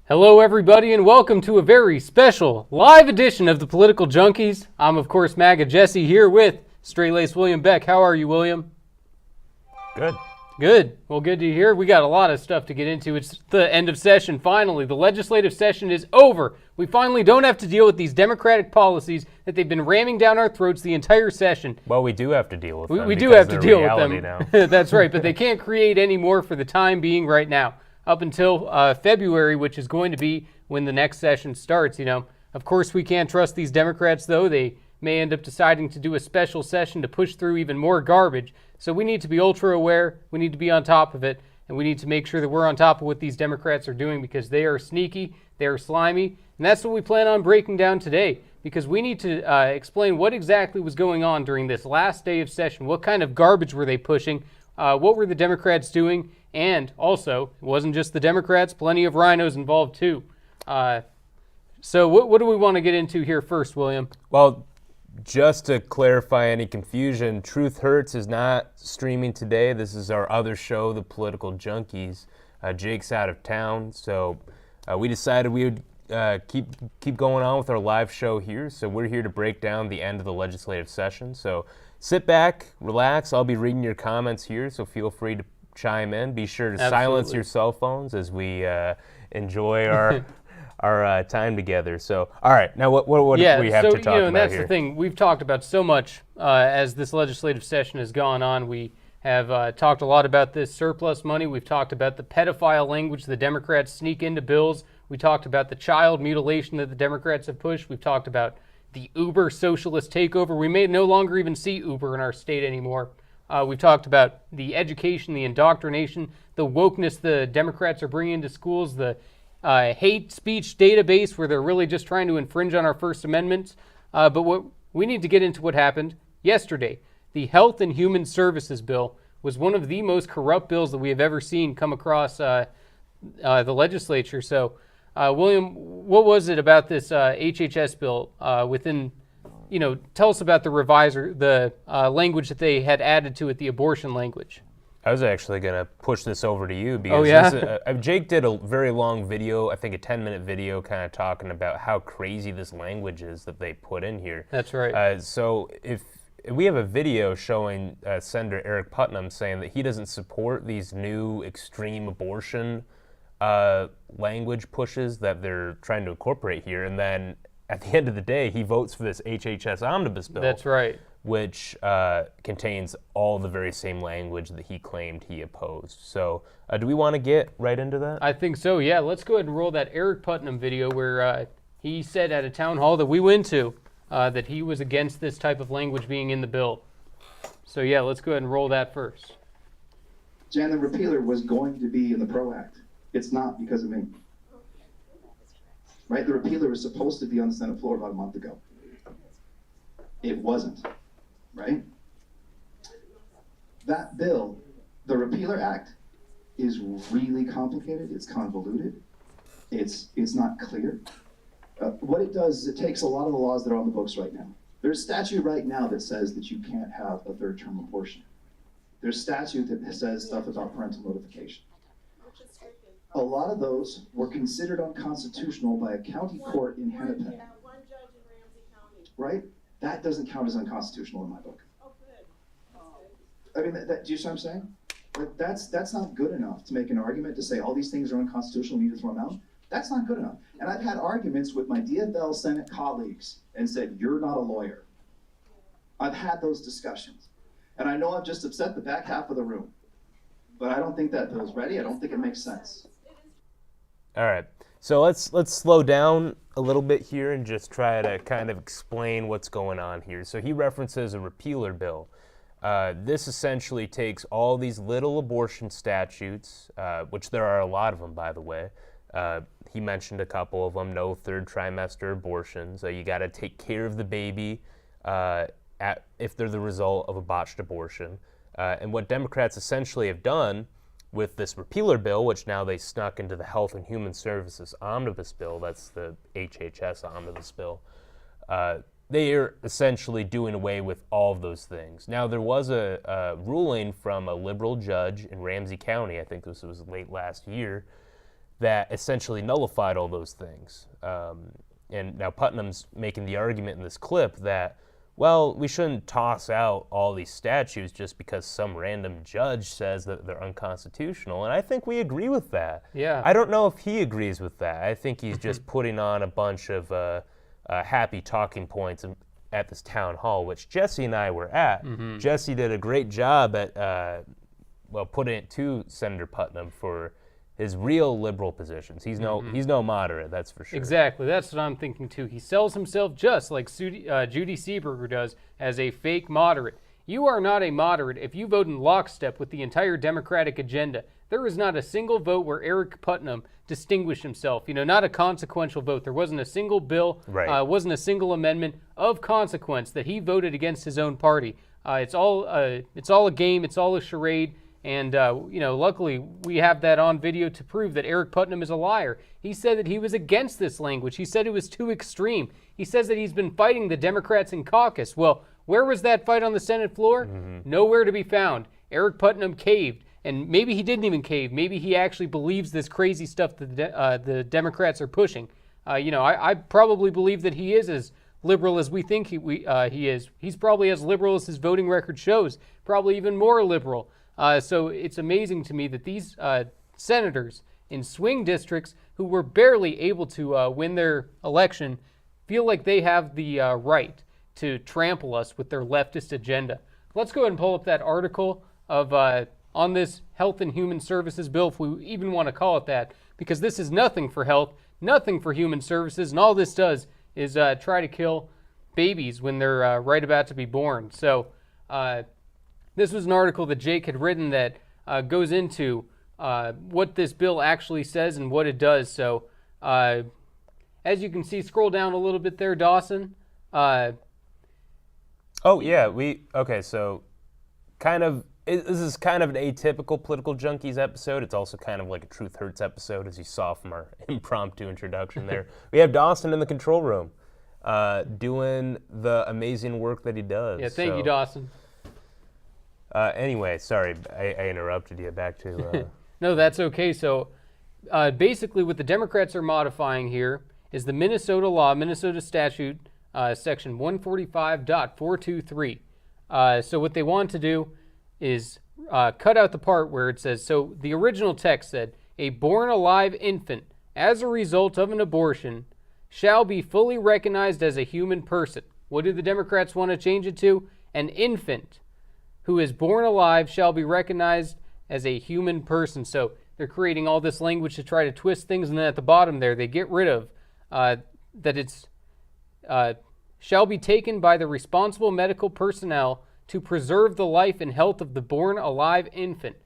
Hello, everybody, and welcome to a very special live edition of the Political Junkies. I'm, of course, MAGA Jesse here with straight-laced William Beck. How are you, William? Good. Good. Well, good to hear. We got a lot of stuff to get into. It's the end of session, finally. The legislative session is over. We finally don't have to deal with these Democratic policies that they've been ramming down our throats the entire session. Well, we do have to deal with them. We do have to deal with them. Now. That's right, but they can't create any more for the time being right now. Up until February, which is going to be when the next session starts. Of course, we can't trust these Democrats, though. They may end up deciding to do a special session to push through even more garbage. So we need to be ultra aware. We need to be on top of it. And we need to make sure that we're on top of what these Democrats are doing, because they are sneaky, they are slimy. And that's what we plan on breaking down today, because we need to explain what exactly was going on during this last day of session. What kind of garbage were they pushing? What were the Democrats doing? And also, it wasn't just the Democrats, plenty of rhinos involved too. So what do we want to get into here first, William? Well, just to clarify any confusion, Truth Hurts is not streaming today. This is our other show, The Political Junkies. Jake's out of town, so we decided we would keep going on with our live show here. So we're here to break down the end of the legislative session. So sit back, relax. I'll be reading your comments here, so feel free to chime in. Be sure to silence your cell phones as we enjoy our time together. So, all right, now what do we have to talk about here? And that's the thing. We've talked about so much as this legislative session has gone on. We have talked a lot about this surplus money. We've talked about the pedophile language the Democrats sneak into bills. We talked about the child mutilation that the Democrats have pushed. We've talked about the Uber socialist takeover. We may no longer even see Uber in our state anymore. We've talked about the education, the indoctrination, the wokeness the Democrats are bringing into schools, the hate speech database where they're really just trying to infringe on our First Amendment. But we need to get into what happened yesterday. The Health and Human Services Bill was one of the most corrupt bills that we have ever seen come across the legislature. So, William, what was it about this HHS bill tell us about the language that they had added to it, the abortion language. I was actually going to push this over to you because Jake did a very long video, I think a 10-minute video, kind of talking about how crazy this language is that they put in here. That's right. So if we have a video showing Senator Eric Putnam saying that he doesn't support these new extreme abortion language pushes that they're trying to incorporate here, and then at the end of the day, he votes for this HHS omnibus bill. That's right. Which contains all the very same language that he claimed he opposed. So do we want to get right into that? I think so, yeah. Let's go ahead and roll that Eric Putnam video where he said at a town hall that we went to that he was against this type of language being in the bill. So yeah, let's go ahead and roll that first. Jan, the repealer was going to be in the PRO Act. It's not because of me. Right? The repealer was supposed to be on the Senate floor about a month ago. It wasn't. Right? That bill, the Repealer Act, is really complicated. It's convoluted. It's not clear. What it does is it takes a lot of the laws that are on the books right now. There's statute right now that says that you can't have a third-term abortion. There's statute that says stuff about parental notification. A lot of those were considered unconstitutional by a county court in Hennepin. Right? That doesn't count as unconstitutional in my book. I mean, do you see what I'm saying? Like, that's not good enough to make an argument to say all these things are unconstitutional, we need to throw them out. That's not good enough. And I've had arguments with my DFL Senate colleagues and said, you're not a lawyer. I've had those discussions. And I know I've just upset the back half of the room. But I don't think that bill's ready. I don't think it makes sense. All right. So let's slow down a little bit here and just try to kind of explain what's going on here. So he references a repealer bill. This essentially takes all these little abortion statutes, which there are a lot of them, by the way. He mentioned a couple of them, no third trimester abortions. You got to take care of the baby if they're the result of a botched abortion. And what Democrats essentially have done with this repealer bill, which now they snuck into the Health and Human Services Omnibus Bill, that's the HHS Omnibus Bill, they are essentially doing away with all of those things. Now, there was a ruling from a liberal judge in Ramsey County, I think this was late last year, that essentially nullified all those things. And now Putnam's making the argument in this clip that, well, we shouldn't toss out all these statutes just because some random judge says that they're unconstitutional. And I think we agree with that. Yeah. I don't know if he agrees with that. I think he's just putting on a bunch of happy talking points at this town hall, which Jesse and I were at. Jesse did a great job at, putting it to Senator Putnam for his real liberal positions. He's no moderate, that's for sure. Exactly, that's what I'm thinking too. He sells himself just like Judy Seeberger does as a fake moderate. You are not a moderate if you vote in lockstep with the entire Democratic agenda. There is not a single vote where Eric Putnam distinguished himself. Not a consequential vote. There wasn't a single bill, wasn't a single amendment of consequence that he voted against his own party. It's all a game. It's all a charade. And, luckily we have that on video to prove that Eric Putnam is a liar. He said that he was against this language. He said it was too extreme. He says that he's been fighting the Democrats in caucus. Well, where was that fight on the Senate floor? Nowhere to be found. Eric Putnam caved. And maybe he didn't even cave. Maybe he actually believes this crazy stuff that the Democrats are pushing. I probably believe that he is as liberal as we think he is. He's probably as liberal as his voting record shows, probably even more liberal. So it's amazing to me that these senators in swing districts who were barely able to win their election feel like they have the right to trample us with their leftist agenda. Let's go ahead and pull up that article of on this Health and Human Services bill, if we even want to call it that, because this is nothing for health, nothing for human services, and all this does is try to kill babies when they're right about to be born. So this was an article that Jake had written that goes into what this bill actually says and what it does. So as you can see, scroll down a little bit there, Dawson. So this is kind of an atypical Political Junkies episode. It's also kind of like a Truth Hurts episode, as you saw from our impromptu introduction there. We have Dawson in the control room doing the amazing work that he does. Yeah, thank you, Dawson. Anyway, sorry, I interrupted you. Back to... No, that's okay. So basically what the Democrats are modifying here is the Minnesota law, Minnesota statute, section 145.423. So what they want to do is cut out the part where it says, so the original text said, a born alive infant as a result of an abortion shall be fully recognized as a human person. What do the Democrats want to change it to? An infant who is born alive shall be recognized as a human person. So they're creating all this language to try to twist things, and then at the bottom there they get rid of that it's shall be taken by the responsible medical personnel to preserve the life and health of the born alive infant.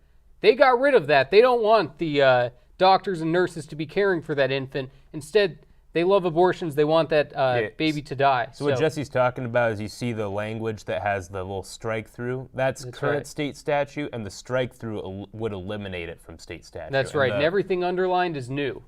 They got rid of that. They don't want the doctors and nurses to be caring for that infant. Instead, they love abortions. They want that baby to die. So what Jesse's talking about is you see the language that has the little strike through. That's current right. State statute, and the strike through would eliminate it from state statute. That's right, and everything underlined is new.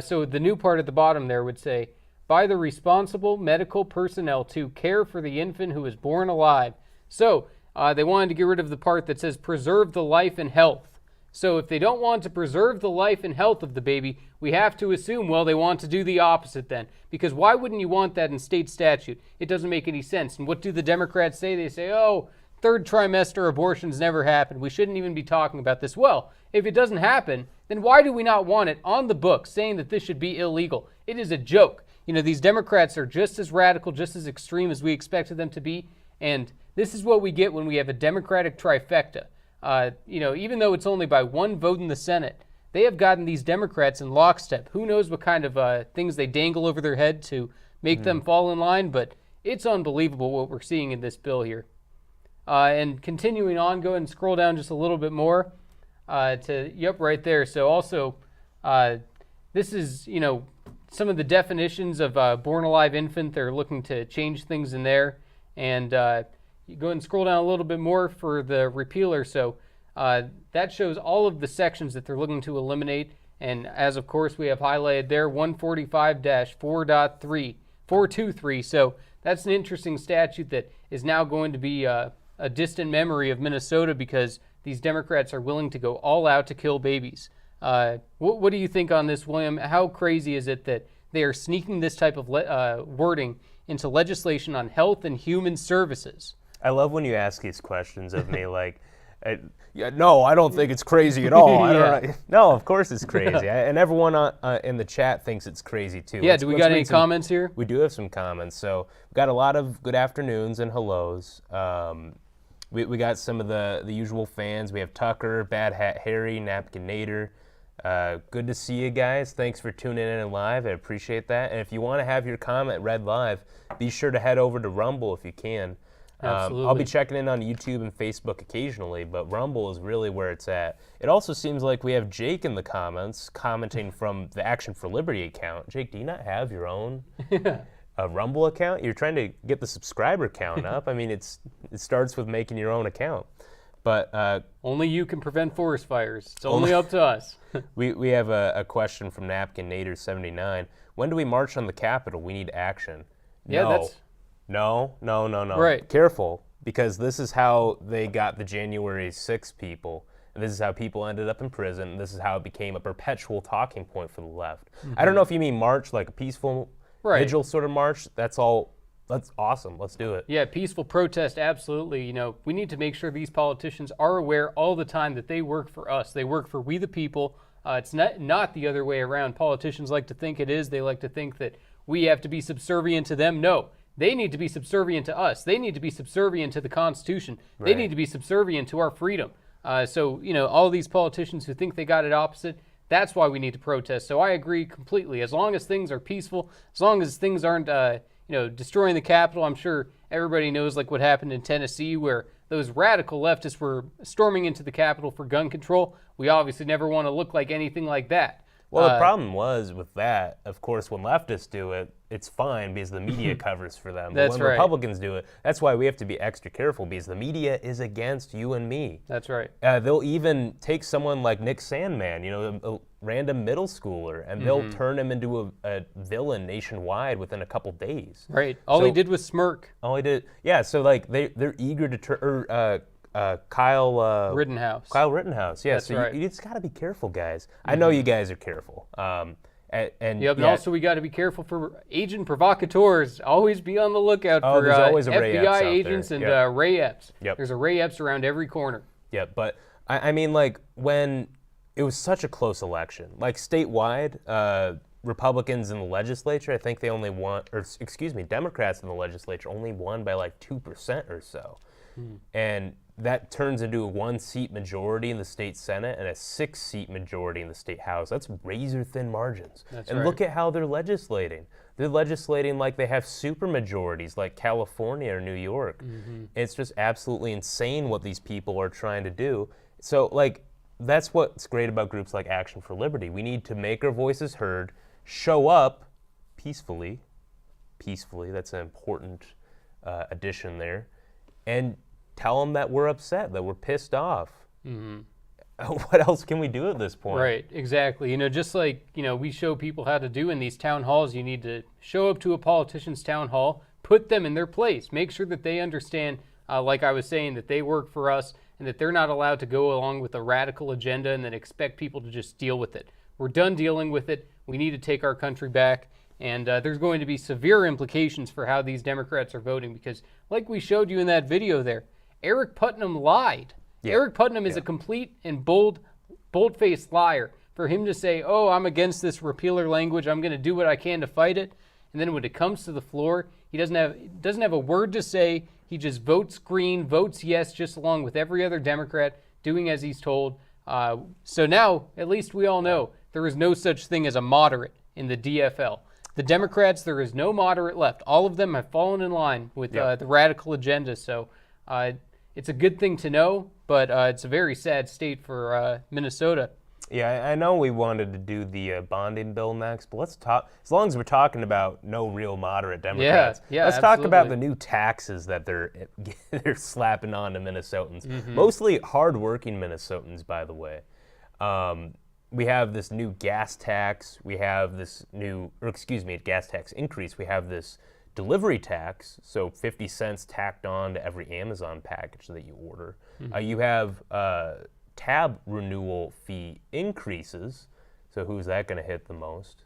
So the new part at the bottom there would say, by the responsible medical personnel to care for the infant who is born alive. So they wanted to get rid of the part that says preserve the life and health. So if they don't want to preserve the life and health of the baby, we have to assume, well, they want to do the opposite then. Because why wouldn't you want that in state statute? It doesn't make any sense. And what do the Democrats say? They say, oh, third trimester abortions never happen. We shouldn't even be talking about this. Well, if it doesn't happen, then why do we not want it on the books saying that this should be illegal? It is a joke. These Democrats are just as radical, just as extreme as we expected them to be. And this is what we get when we have a Democratic trifecta. Even though it's only by one vote in the Senate, they have gotten these Democrats in lockstep. Who knows what kind of things they dangle over their head to make them fall in line, but it's unbelievable what we're seeing in this bill here. And continuing on, go ahead and scroll down just a little bit more right there. So also, this is, some of the definitions of born alive infant. They're looking to change things in there. And you go ahead and scroll down a little bit more for the repealer. So that shows all of the sections that they're looking to eliminate. And as of course we have highlighted there, 145-4.3. So that's an interesting statute that is now going to be a distant memory of Minnesota because these Democrats are willing to go all out to kill babies. What do you think on this, William? How crazy is it that they are sneaking this type of wording into legislation on health and human services? I love when you ask these questions of me, like, no, I don't think it's crazy at all. I don't know. No, of course it's crazy. And everyone in the chat thinks it's crazy too. Yeah, do we got any comments here? We do have some comments. So we've got a lot of good afternoons and hellos. We got some of the usual fans. We have Tucker, Bad Hat Harry, Napkinator. Good to see you guys. Thanks for tuning in live. I appreciate that. And if you want to have your comment read live, be sure to head over to Rumble if you can. Absolutely. I'll be checking in on YouTube and Facebook occasionally, but Rumble is really where it's at. It also seems like we have Jake in the comments commenting from the Action for Liberty account. Jake, do you not have your own Rumble account? You're trying to get the subscriber count up. I mean, it starts with making your own account. But only you can prevent forest fires. It's only up to us. we have a question from Napkinator79. When do we march on the Capitol? We need action. Yeah, No. Right. Careful, because this is how they got the January 6 people. And this is how people ended up in prison. And this is how it became a perpetual talking point for the left. I don't know if you mean march, like a peaceful vigil sort of march. That's awesome. Let's do it. Yeah, peaceful protest, absolutely. You know, we need to make sure these politicians are aware all the time that they work for us. They work for we the people. It's not the other way around. Politicians like to think it is. They like to think that we have to be subservient to them. No. They need to be subservient to us. They need to be subservient to the Constitution. They need to be subservient to our freedom. So, you know, all these politicians who think they got it opposite, that's why we need to protest. So I agree completely. As long as things are peaceful, as long as things aren't, destroying the Capitol, I'm sure everybody knows like what happened in Tennessee where those radical leftists were storming into the Capitol for gun control. We obviously never want to look like anything like that. Well, the problem was with that, of course, when leftists do it, it's fine because the media covers for them. But when Republicans do it, that's why we have to be extra careful because the media is against you and me. That's right. They'll even take someone like Nick Sandman, you know, a random middle schooler, and they'll turn him into a villain nationwide within a couple days. Right. All he did was smirk. All he did, yeah. So like they're eager to turn. Kyle Rittenhouse. Kyle Rittenhouse, yeah. That's right. You just got to be careful, guys. I know you guys are careful. And also we got to be careful for agent provocateurs. Always be on the lookout for there's always a Ray FBI Epps agents and Ray Epps. There's a Ray Epps around every corner. Yeah, but I mean, like, when it was such a close election, like statewide, Republicans in the legislature, I think they only won, Democrats in the legislature only won by like 2% or so. And that turns into a 1-seat majority in the state Senate and a 6-seat majority in the state House. That's razor-thin margins. Look at how they're legislating. They're legislating like they have super majorities like California or New York. It's just absolutely insane what these people are trying to do. So, like, that's what's great about groups like Action for Liberty. We need to make our voices heard, show up peacefully. That's an important addition there. And tell them that we're upset, that we're pissed off. What else can we do at this point? Right, exactly. You know, just like, you know, we show people how to do in these town halls, you need to show up to a politician's town hall, put them in their place, make sure that they understand, like I was saying, that they work for us and that they're not allowed to go along with a radical agenda and then expect people to just deal with it. We're done dealing with it. We need to take our country back. And there's going to be severe implications for how these Democrats are voting because, like we showed you in that video there, Eric Putnam lied. Eric Putnam is a complete and bold-faced liar. For him to say, oh, I'm against this repealer language, I'm going to do what I can to fight it, and then when it comes to the floor, he doesn't have a word to say. He just votes green, votes yes, just along with every other Democrat, doing as he's told. So now, at least we all know, there is no such thing as a moderate in the DFL. The Democrats, there is no moderate left. All of them have fallen in line with the radical agenda. So it's a good thing to know, but it's a very sad state for Minnesota. Yeah, I know we wanted to do the bonding bill next, but let's talk, as long as we're talking about no real moderate Democrats, let's talk about the new taxes that they're slapping on to Minnesotans. Mostly hardworking Minnesotans, by the way. We have this new gas tax. We have this gas tax increase. We have this delivery tax, so 50 cents tacked on to every Amazon package that you order. You have tab renewal fee increases. So who's that going to hit the most?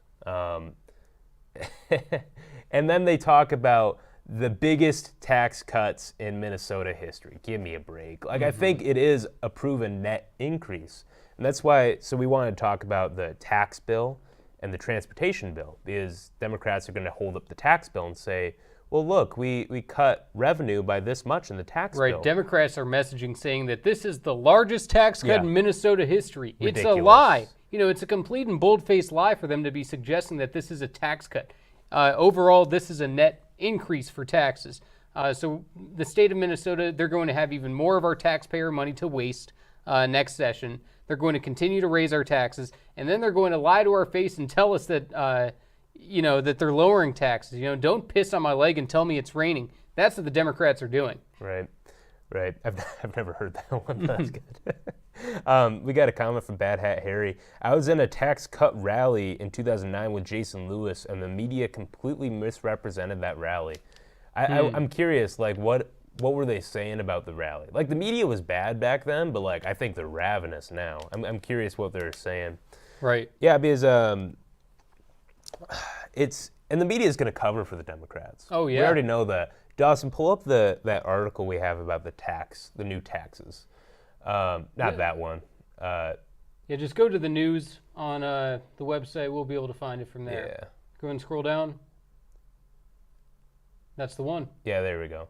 And then they talk about the biggest tax cuts in Minnesota history. Give me a break. Like, I think it is a proven net increase. And that's why, so we wanted to talk about the tax bill and the transportation bill, because Democrats are going to hold up the tax bill and say, well, look, we cut revenue by this much in the tax bill. Right. Democrats are messaging saying that this is the largest tax cut in Minnesota history. Ridiculous. It's a lie. You know, it's a complete and bold-faced lie for them to be suggesting that this is a tax cut. Overall, this is a net increase for taxes. So the state of Minnesota, they're going to have even more of our taxpayer money to waste next session. They're going to continue to raise our taxes, and then they're going to lie to our face and tell us that, you know, that they're lowering taxes. You know, don't piss on my leg and tell me it's raining. That's what the Democrats are doing. Right. I've never heard that one. That's good. We got a comment from Bad Hat Harry. I was in a tax cut rally in 2009 with Jason Lewis, and the media completely misrepresented that rally. I'm curious, like, what were they saying about the rally? Like, the media was bad back then, but, like, I think they're ravenous now. I'm curious what they're saying. Right. Yeah, because and the media is going to cover for the Democrats. Oh, yeah. We already know that. Dawson, pull up that article we have about the new taxes. Not that one. Yeah, just go to the news on the website. We'll be able to find it from there. Yeah. Go and scroll down. That's the one. Yeah, there we go.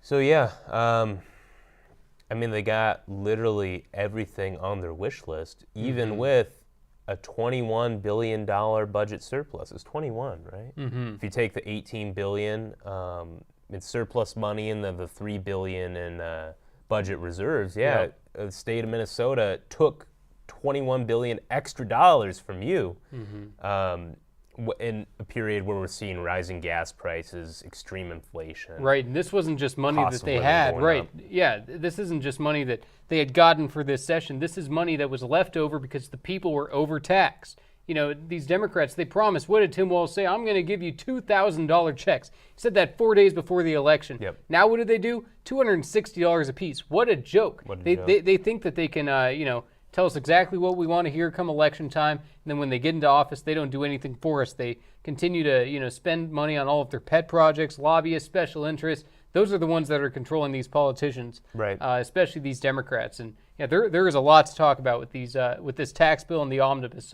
So, yeah, I mean, they got literally everything on their wish list, even with a $21 billion budget surplus. It's 21, right? If you take the $18 billion in surplus money and the $3 billion in budget reserves, the state of Minnesota took $21 billion extra dollars from you in a period where we're seeing rising gas prices, extreme inflation. Right, and this wasn't just money Cost that of they living had. going Right, up. yeah, this isn't just money that they had gotten for this session. This is money that was left over because the people were overtaxed. You know, these Democrats, they promised, what did Tim Walz say? I'm going to give you $2,000 checks. He said that 4 days before the election. Yep. Now what did they do? $260 a piece. What a joke. They think that they can, you know, tell us exactly what we want to hear come election time, and then when they get into office, they don't do anything for us. They continue to, you know, spend money on all of their pet projects, lobbyists, special interests. Those are the ones that are controlling these politicians, Right. Especially these Democrats. And yeah, there is a lot to talk about with these, with this tax bill and the omnibus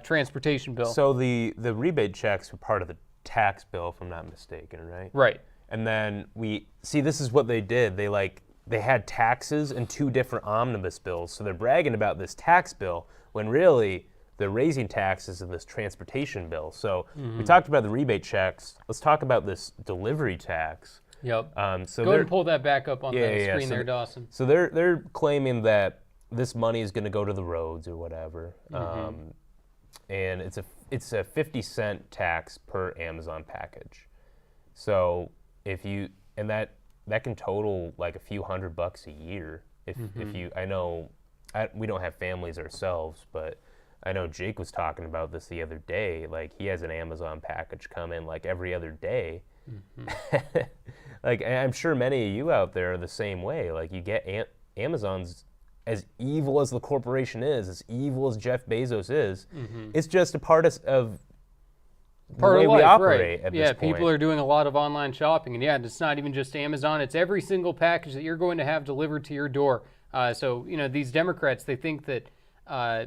transportation bill. So the rebate checks were part of the tax bill, if I'm not mistaken, right? Right. And then this is what they did. They had taxes in two different omnibus bills, so they're bragging about this tax bill when really they're raising taxes in this transportation bill. So we talked about the rebate checks. Let's talk about this delivery tax. Yep. So Go ahead they're- and pull that back up on the screen So there, Dawson. So they're claiming that this money is going to go to the roads or whatever, and it's a 50-cent tax per Amazon package. So if you that can total like a few $100 a year. If you, we don't have families ourselves, but I know Jake was talking about this the other day. Like, he has an Amazon package come in like every other day. Like, I'm sure many of you out there are the same way. Like, you get Amazon's, as evil as the corporation is, as evil as Jeff Bezos is, it's just a part of the way we operate at this point. People are doing a lot of online shopping, and it's not even just Amazon. It's every single package that you're going to have delivered to your door. So, you know, these Democrats, they think that,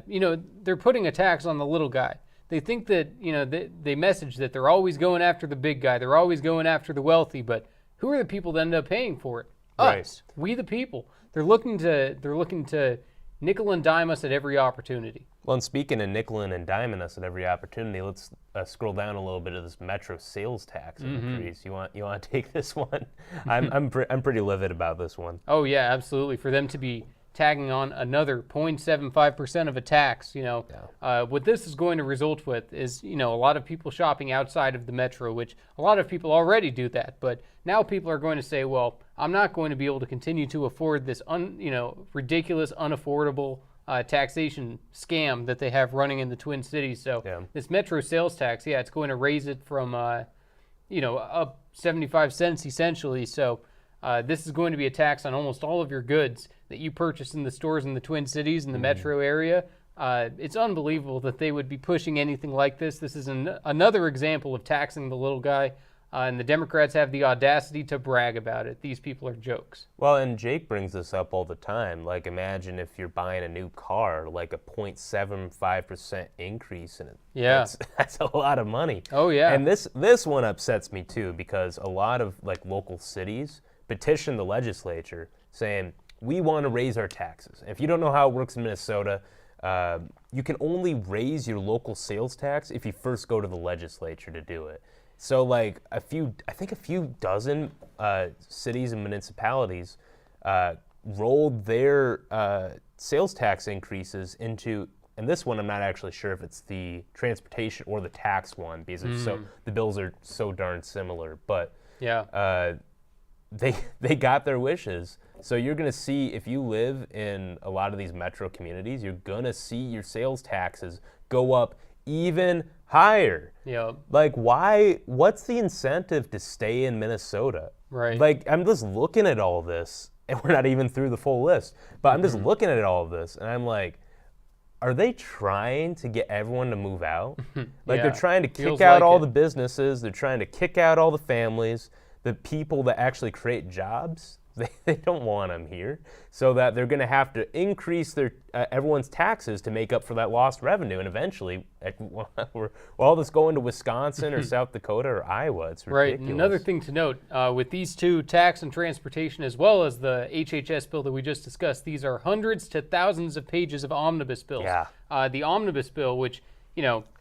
you know, they're putting a tax on the little guy. They think that, you know, they message that they're always going after the big guy. They're always going after the wealthy, but who are the people that end up paying for it? Right. Us, we the people. They're looking to nickel and dime us at every opportunity. Well, and speaking of nickeling and diming us at every opportunity, let's scroll down a little bit of this metro sales tax increase. You want to take this one? I'm pretty livid about this one. Oh yeah, absolutely. For them to be tagging on another 0.75% of a tax, you know, what this is going to result with is, you know, a lot of people shopping outside of the metro, which a lot of people already do that. But now people are going to say, well, I'm not going to be able to continue to afford this, ridiculous, unaffordable taxation scam that they have running in the Twin Cities. So this metro sales tax, it's going to raise it from, up 75 cents essentially. So This is going to be a tax on almost all of your goods that you purchase in the stores in the Twin Cities and the metro area. It's unbelievable that they would be pushing anything like this. This is another example of taxing the little guy, and the Democrats have the audacity to brag about it. These people are jokes. Well, and Jake brings this up all the time. Like, imagine if you're buying a new car, like a 0.75% increase in it. Yeah. That's a lot of money. Oh, yeah. And this one upsets me, too, because a lot of, like, local cities petition the legislature saying, we want to raise our taxes. If you don't know how it works in Minnesota, you can only raise your local sales tax if you first go to the legislature to do it. So like I think a few dozen cities and municipalities rolled their sales tax increases into, and this one I'm not actually sure if it's the transportation or the tax one because it's the bills are so darn similar, but yeah. They got their wishes. So you're going to see, if you live in a lot of these metro communities, you're going to see your sales taxes go up even higher. Yeah. Like, what's the incentive to stay in Minnesota? Right. Like, I'm just looking at all this, and we're not even through the full list, but I'm just looking at all of this, and I'm like, are they trying to get everyone to move out? Like, Yeah, they're trying to feels kick out like all it. the businesses, they're trying to kick out all the families, the people that actually create jobs. They don't want them here, so that they're going to have to increase their everyone's taxes to make up for that lost revenue, and eventually, we're all this going to Wisconsin or South Dakota or Iowa. It's ridiculous. Right. And another thing to note, with these two, tax and transportation, as well as the HHS bill that we just discussed, these are hundreds to thousands of pages of omnibus bills. Yeah. The omnibus bill, which,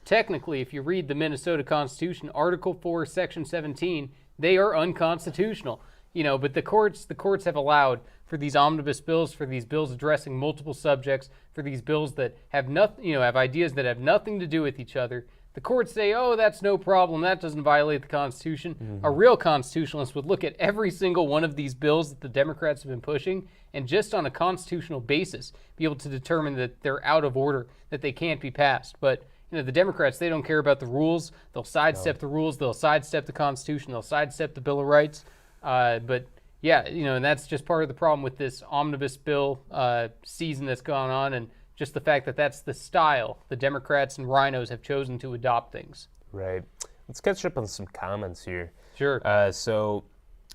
technically, if you read the Minnesota Constitution, Article 4, Section 17, they are unconstitutional. But the courts have allowed for these omnibus bills, for these bills addressing multiple subjects, for these bills that have nothing, have ideas that have nothing to do with each other. The courts say, oh, that's no problem. That doesn't violate the Constitution. A real constitutionalist would look at every single one of these bills that the Democrats have been pushing and just on a constitutional basis be able to determine that they're out of order, that they can't be passed. But the Democrats, they don't care about the rules. They'll sidestep the rules. They'll sidestep the Constitution. They'll sidestep the Bill of Rights. But yeah, and that's just part of the problem with this omnibus bill season that's gone on, and just the fact that that's the style the Democrats and rhinos have chosen to adopt things. Right. Let's catch up on some comments here. Sure. So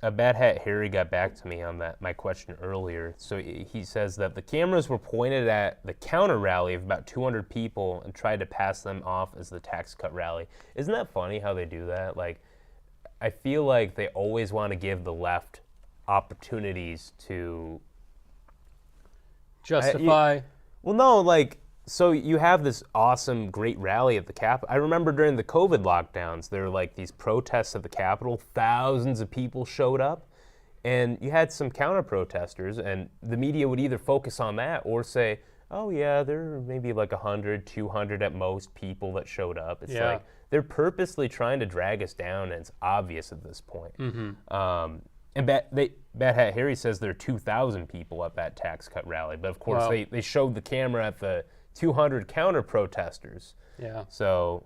Bad Hat Harry got back to me on my question earlier. So he says that the cameras were pointed at the counter rally of about 200 people and tried to pass them off as the tax cut rally. Isn't that funny how they do that? Like, I feel like they always want to give the left opportunities to Justify. well, no, like, so you have this awesome, great rally at the Capitol. I remember during the COVID lockdowns, there were like these protests at the Capitol. Thousands of people showed up, and you had some counter-protesters, and the media would either focus on that or say, oh, yeah, there were maybe like 100, 200 at most people that showed up. It's Yeah. like they're purposely trying to drag us down, and it's obvious at this point. And Bad Hat Harry says there are 2,000 people at that tax cut rally, but of course Wow. they showed the camera at the 200 counter-protesters. Yeah. So,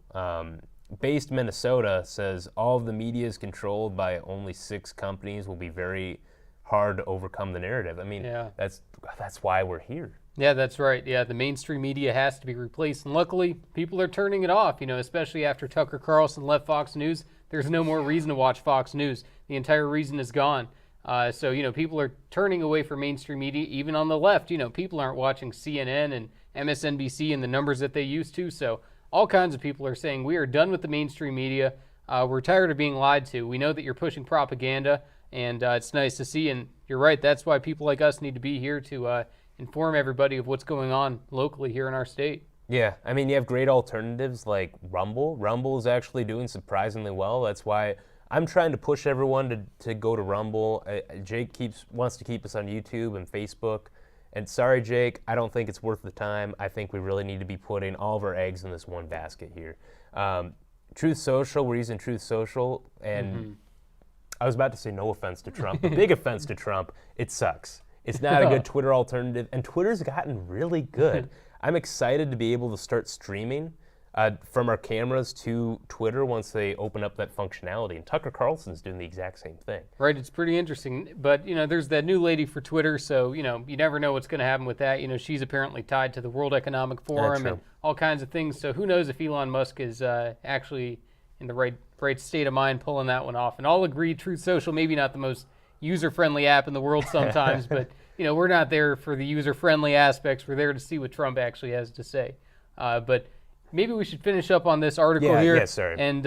Based Minnesota says all of the media is controlled by only 6 companies. Will be very hard to overcome the narrative. I mean, Yeah. that's why we're here. Yeah, that's right. Yeah, the mainstream media has to be replaced, and luckily, people are turning it off, especially after Tucker Carlson left Fox News. There's no more reason to watch Fox News. The entire reason is gone. So, people are turning away from mainstream media, even on the left. People aren't watching CNN and MSNBC in the numbers that they used to. So all kinds of people are saying, we are done with the mainstream media. We're tired of being lied to. We know that you're pushing propaganda, and it's nice to see. And you're right, that's why people like us need to be here to inform everybody of what's going on locally here in our state. Yeah, I mean, you have great alternatives like Rumble. Rumble is actually doing surprisingly well. That's why I'm trying to push everyone to go to Rumble. Jake wants to keep us on YouTube and Facebook. And sorry, Jake, I don't think it's worth the time. I think we really need to be putting all of our eggs in this one basket here. Truth Social, we're using Truth Social. And I was about to say no offense to Trump, but big offense to Trump. It sucks. It's not a good Twitter alternative. And Twitter's gotten really good. I'm excited to be able to start streaming. from our cameras to Twitter once they open up that functionality. And Tucker Carlson's doing the exact same thing. Right, it's pretty interesting. But, there's that new lady for Twitter, so, you never know what's going to happen with that. She's apparently tied to the World Economic Forum and all kinds of things. So who knows if Elon Musk is actually in the right state of mind pulling that one off. And I'll agree, Truth Social, maybe not the most user-friendly app in the world sometimes, but, we're not there for the user-friendly aspects. We're there to see what Trump actually has to say. But maybe we should finish up on this article here. Yes, sir. And,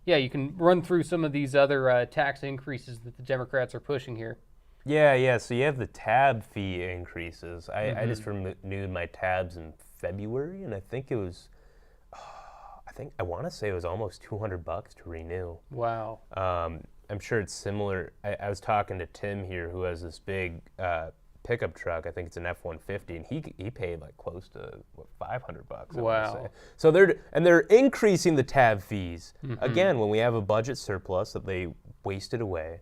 you can run through some of these other tax increases that the Democrats are pushing here. Yeah. So you have the tab fee increases. I just renewed my tabs in February, and I think it was, I want to say it was almost $200 to renew. Wow. I'm sure it's similar. I was talking to Tim here, who has this big pickup truck. I think it's an F-150, and he paid like close to $500. Wow. So they're increasing the tab fees again when we have a budget surplus that they wasted away.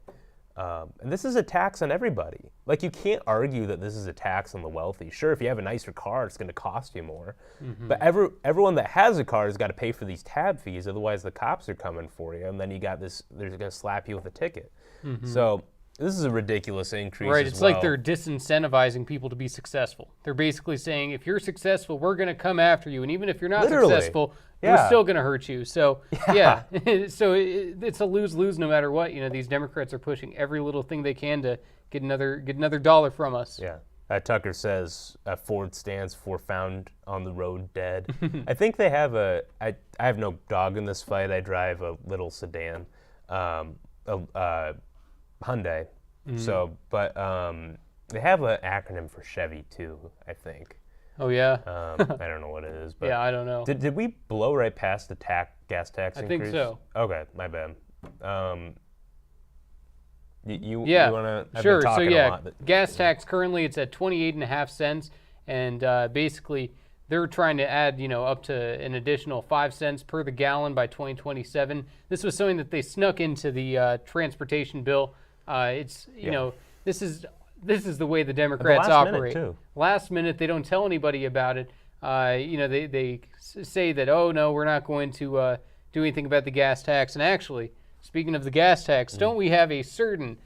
And this is a tax on everybody. Like, you can't argue that this is a tax on the wealthy. Sure, if you have a nicer car, it's going to cost you more. But everyone that has a car has got to pay for these tab fees. Otherwise, the cops are coming for you, and then they're going to slap you with a ticket. So this is a ridiculous increase. Right, as it's well. like they're disincentivizing people to be successable. They're basically saying, if you're successful, we're going to come after you, and even if you're not successful, we're still going to hurt you. So so it's a lose-lose no matter what. These Democrats are pushing every little thing they can to get another dollar from us. Yeah. Tucker says Ford stands for found on the road dead. I think they have I have no dog in this fight. I drive a little sedan, Hyundai. So, but they have an acronym for Chevy too, I think. Oh, yeah? I don't know what it is. But yeah, I don't know. Did we blow right past the gas tax increase? I think so. Okay, my bad. You want to? Sure. So gas tax currently it's at 28.5 cents, and basically they're trying to add up to an additional 5 cents per the gallon by 2027. This was something that they snuck into the transportation bill. This is the way the Democrats operate. Last minute, they don't tell anybody about it. They say that, oh no, we're not going to do anything about the gas tax. And actually, speaking of the gas tax, don't we have a certain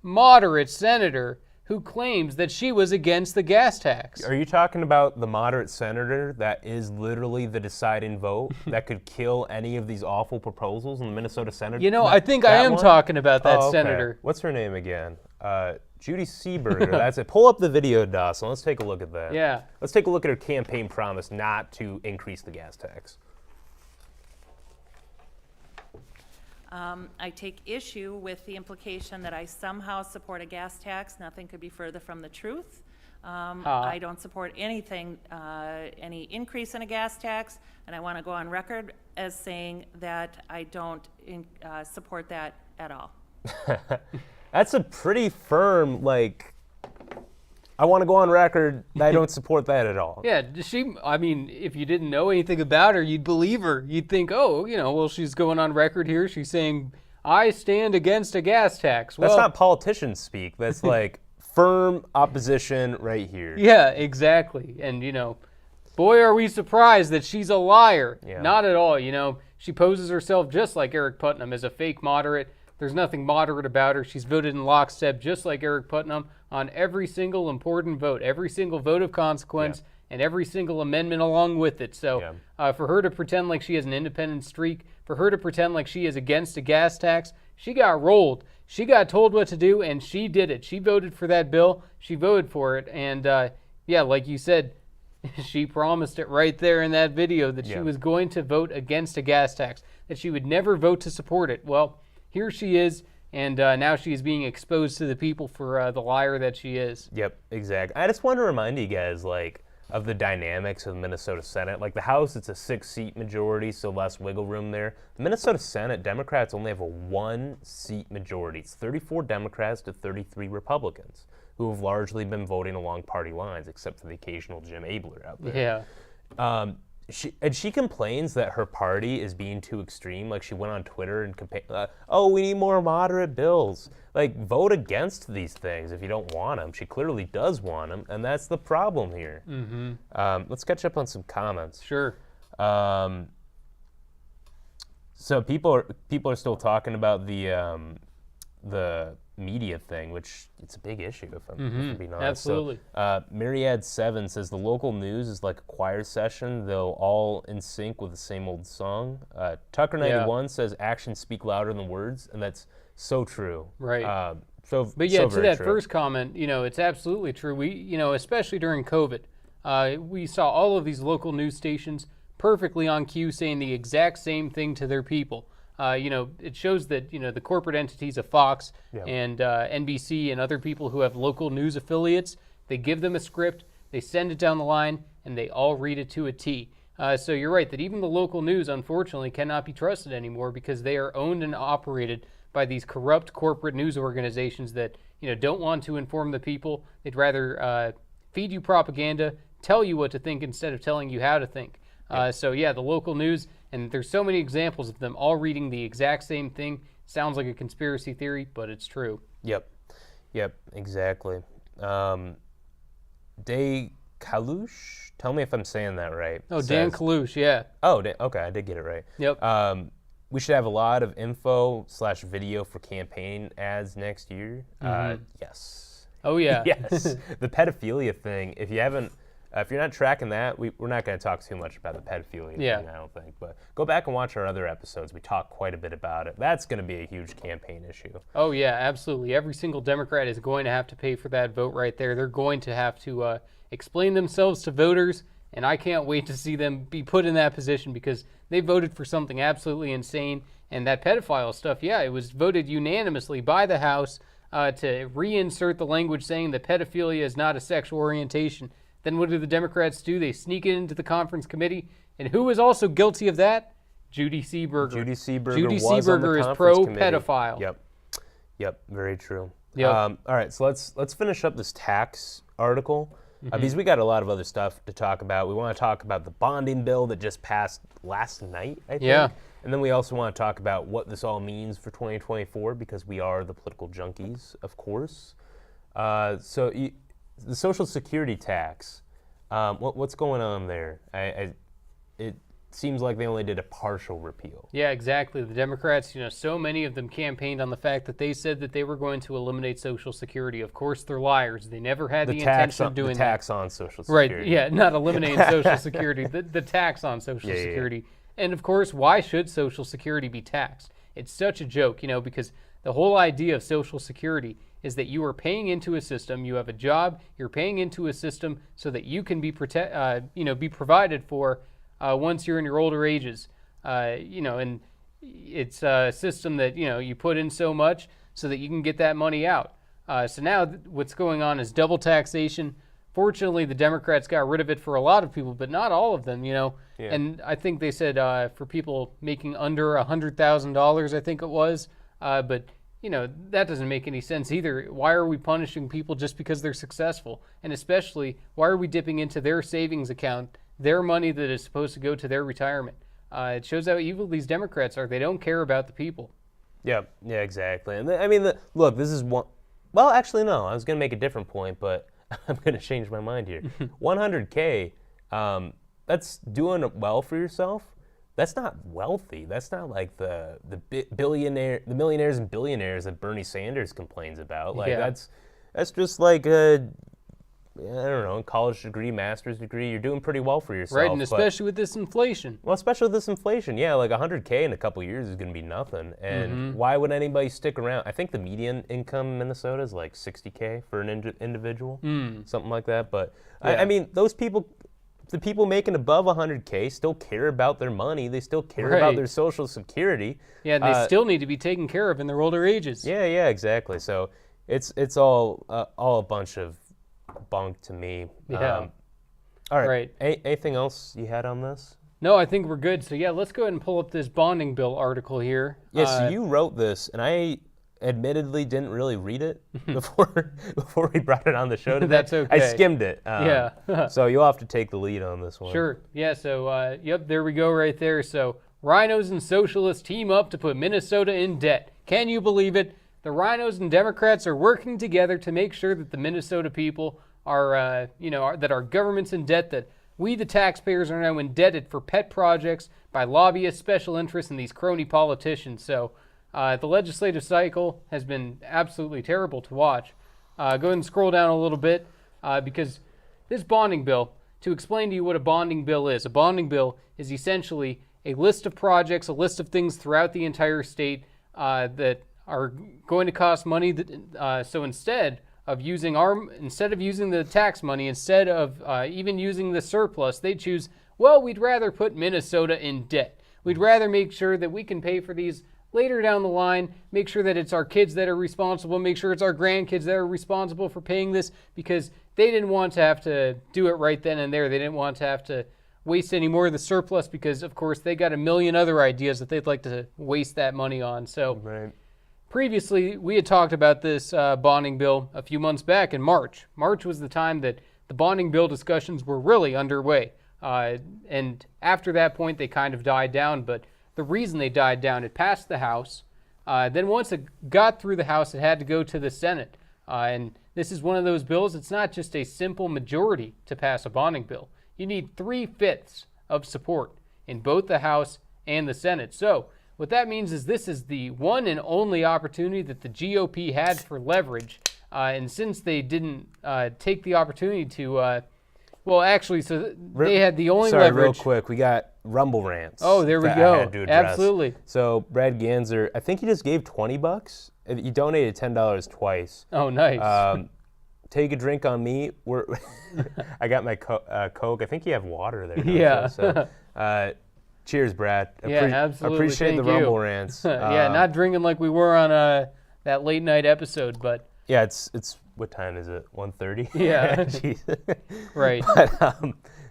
moderate senator who claims that she was against the gas tax? Are you talking about the moderate senator that is literally the deciding vote that could kill any of these awful proposals in the Minnesota Senate? I think I am talking about that senator. What's her name again? Judy Seeberger. That's it. Pull up the video, Dawson. Let's take a look at that. Yeah. Let's take a look at her campaign promise not to increase the gas tax. I take issue with the implication that I somehow support a gas tax. Nothing could be further from the truth. I don't support anything, any increase in a gas tax, and I want to go on record as saying that I don't support that at all. That's a pretty firm, I want to go on record that I don't support that at all. Yeah, if you didn't know anything about her, you'd believe her. You'd think, she's going on record here. She's saying, I stand against a gas tax. That's not politician speak. That's firm opposition right here. Yeah, exactly. And, boy, are we surprised that she's a liar. Yeah. Not at all. She poses herself just like Eric Putnam as a fake moderate. There's nothing moderate about her. She's voted in lockstep just like Eric Putnam on every single important vote, every single vote of consequence, and every single amendment along with it. So for her to pretend like she has an independent streak, for her to pretend like she is against a gas tax, she got rolled. She got told what to do, and she did it. She voted for that bill. She voted for it. And, like you said, she promised it right there in that video that she was going to vote against a gas tax, that she would never vote to support it. Well, here she is, and now she is being exposed to the people for the liar that she is. Yep, exactly. I just want to remind you guys, of the dynamics of the Minnesota Senate. The House, it's a 6-seat majority, so less wiggle room there. The Minnesota Senate, Democrats only have a 1-seat majority. It's 34 Democrats to 33 Republicans, who have largely been voting along party lines, except for the occasional Jim Abler out there. Yeah. She complains that her party is being too extreme. She went on Twitter and we need more moderate bills. Vote against these things if you don't want them. She clearly does want them, and that's the problem here. Let's catch up on some comments. Sure. So people are still talking about the media thing, which it's a big issue if I'm being honest. Absolutely. So, Myriad7 says the local news is like a choir session, though all in sync with the same old song. Tucker91 says actions speak louder than words, and that's so true. Right. But yeah, to that first comment, it's absolutely true. We, especially during COVID, we saw all of these local news stations perfectly on cue saying the exact same thing to their people. It shows that, the corporate entities of Fox and NBC and other people who have local news affiliates, they give them a script, they send it down the line, and they all read it to a T. So you're right that even the local news, unfortunately, cannot be trusted anymore because they are owned and operated by these corrupt corporate news organizations that, don't want to inform the people. They'd rather feed you propaganda, tell you what to think instead of telling you how to think. The local news, and there's so many examples of them all reading the exact same thing. Sounds like a conspiracy theory, but it's true. Yep, exactly. De Kalush, tell me if I'm saying that right. Oh, Dan Kalush, yeah. Oh, okay, I did get it right. Yep. We should have a lot of info/video for campaign ads next year. Yes. Oh yeah. Yes. The pedophilia thing. If you're not tracking that, we're not going to talk too much about the pedophilia thing, I don't think. But go back and watch our other episodes. We talk quite a bit about it. That's going to be a huge campaign issue. Oh, yeah, absolutely. Every single Democrat is going to have to pay for that vote right there. They're going to have to explain themselves to voters, and I can't wait to see them be put in that position because they voted for something absolutely insane. And that pedophile stuff, it was voted unanimously by the House to reinsert the language saying that pedophilia is not a sexual orientation. Then what do the Democrats do? They sneak it into the conference committee. And who is also guilty of that? Judy Seeberger. Judy Seeberger is pro-pedophile. Yep, very true. Yep. All right, so let's finish up this tax article because we got a lot of other stuff to talk about. We want to talk about the bonding bill that just passed last night, I think. Yeah. And then we also want to talk about what this all means for 2024 because we are the political junkies, of course. The Social Security tax, what's going on there? It seems like they only did a partial repeal. Yeah, exactly. The Democrats, so many of them campaigned on the fact that they said that they were going to eliminate Social Security. Of course, they're liars. They never had the intention of doing the tax on Social Security. Right, yeah, not eliminating Social Security, the tax on Social Security. And of course, why should Social Security be taxed? It's such a joke, because the whole idea of Social Security is that you are paying into a system, you have a job, you're paying into a system so that you can be provided for once you're in your older ages. And it's a system that, you put in so much so that you can get that money out. So now what's going on is double taxation. Fortunately, the Democrats got rid of it for a lot of people, but not all of them, And I think they said for people making under $100,000, I think it was, but that doesn't make any sense either. Why are we punishing people just because they're successful? And especially, why are we dipping into their savings account, their money that is supposed to go to their retirement? It shows how evil these Democrats are. They don't care about the people. Yeah, exactly. And look, this is one. Well, actually, no. I was going to make a different point, but I'm going to change my mind here. 100K, that's doing well for yourself. That's not wealthy. That's not like the millionaires and billionaires that Bernie Sanders complains about. Like that's just like a college degree, master's degree. You're doing pretty well for yourself. Right, and especially with this inflation. Well, especially with this inflation, like 100K in a couple years is going to be nothing. And why would anybody stick around? I think the median income in Minnesota is like 60K for an individual, something like that. But those people. The people making above 100K still care about their money. They still care about their Social Security. Yeah, they still need to be taken care of in their older ages. Yeah, exactly. So it's all a bunch of bunk to me. Yeah. All right. Anything else you had on this? No, I think we're good. So let's go ahead and pull up this bonding bill article here. Yeah, so you wrote this, and I admittedly didn't really read it before we brought it on the show today. That's okay. I skimmed it. So you'll have to take the lead on this one. Sure. Yeah, so, there we go right there. So rhinos and socialists team up to put Minnesota in debt. Can you believe it? The rhinos and Democrats are working together to make sure that the Minnesota people are, that our government's in debt, that We, the taxpayers, are now indebted for pet projects by lobbyists, special interests, and these crony politicians. So the legislative cycle has been absolutely terrible to watch. Go ahead and scroll down a little bit because this bonding bill, to explain to you what a bonding bill is is essentially a list of projects, a list of things throughout the entire state that are going to cost money. So instead of using the tax money, instead of even using the surplus, they choose, well, we'd rather put Minnesota in debt. We'd rather make sure that we can pay for these later down the line, make sure that it's our kids that are responsible, make sure it's our grandkids that are responsible for paying this, because they didn't want to have to do it right then and there. They didn't want to have to waste any more of the surplus because, of course, they got a million other ideas that they'd like to waste that money on. So Right. previously, we had talked about this bonding bill a few months back in March. March was the time that the bonding bill discussions were really underway. And after that point, they kind of died down. But the reason they died down, it passed the House. Then once it got through the House, it had to go to the Senate. And this is one of those bills. It's not just a simple majority to pass a bonding bill. You need 3/5 of support in both the House and the Senate. So what that means is this is the one and only opportunity that the GOP had for leverage. And since they didn't take the opportunity to, they had the only Sorry, leverage. real quick, we got Rumble rants. Oh, there we that go. I had to address. Absolutely. So Brad Ganser, I think he just gave $20. He donated $10 twice. Oh, nice. Take a drink on me. I got my Coke. I think you have water there. don't you? Yeah. So, cheers, Brad. Yeah, absolutely. Appreciate the Thank you. Rumble rants. Yeah, not drinking like we were on that late night episode, but Yeah, it's what time is it? 1:30. Yeah. Jeez. right. But,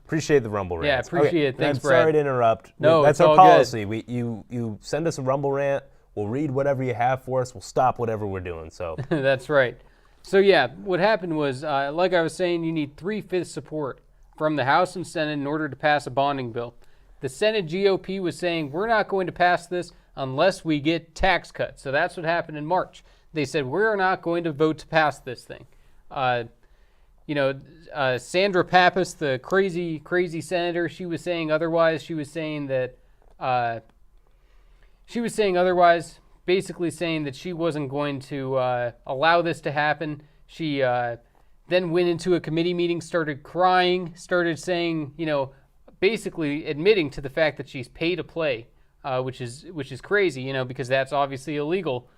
appreciate the Rumble Yeah, rants. appreciate it. Thanks, I'm sorry Brad. to interrupt. No, that's it's our all good. policy. You send us a Rumble rant. We'll read whatever you have for us. We'll stop whatever we're doing. So That's right. So yeah, what happened was, like I was saying, you need 3/5 support from the House and Senate in order to pass a bonding bill. The Senate GOP was saying, we're not going to pass this unless we get tax cuts. So that's what happened in March. They said, we're not going to vote to pass this thing. Sandra Pappas, the crazy senator, she was saying otherwise. She was saying otherwise, basically saying that she wasn't going to allow this to happen. She then went into a committee meeting, started crying, started saying, basically admitting to the fact that she's pay to play, which is crazy, because that's obviously illegal.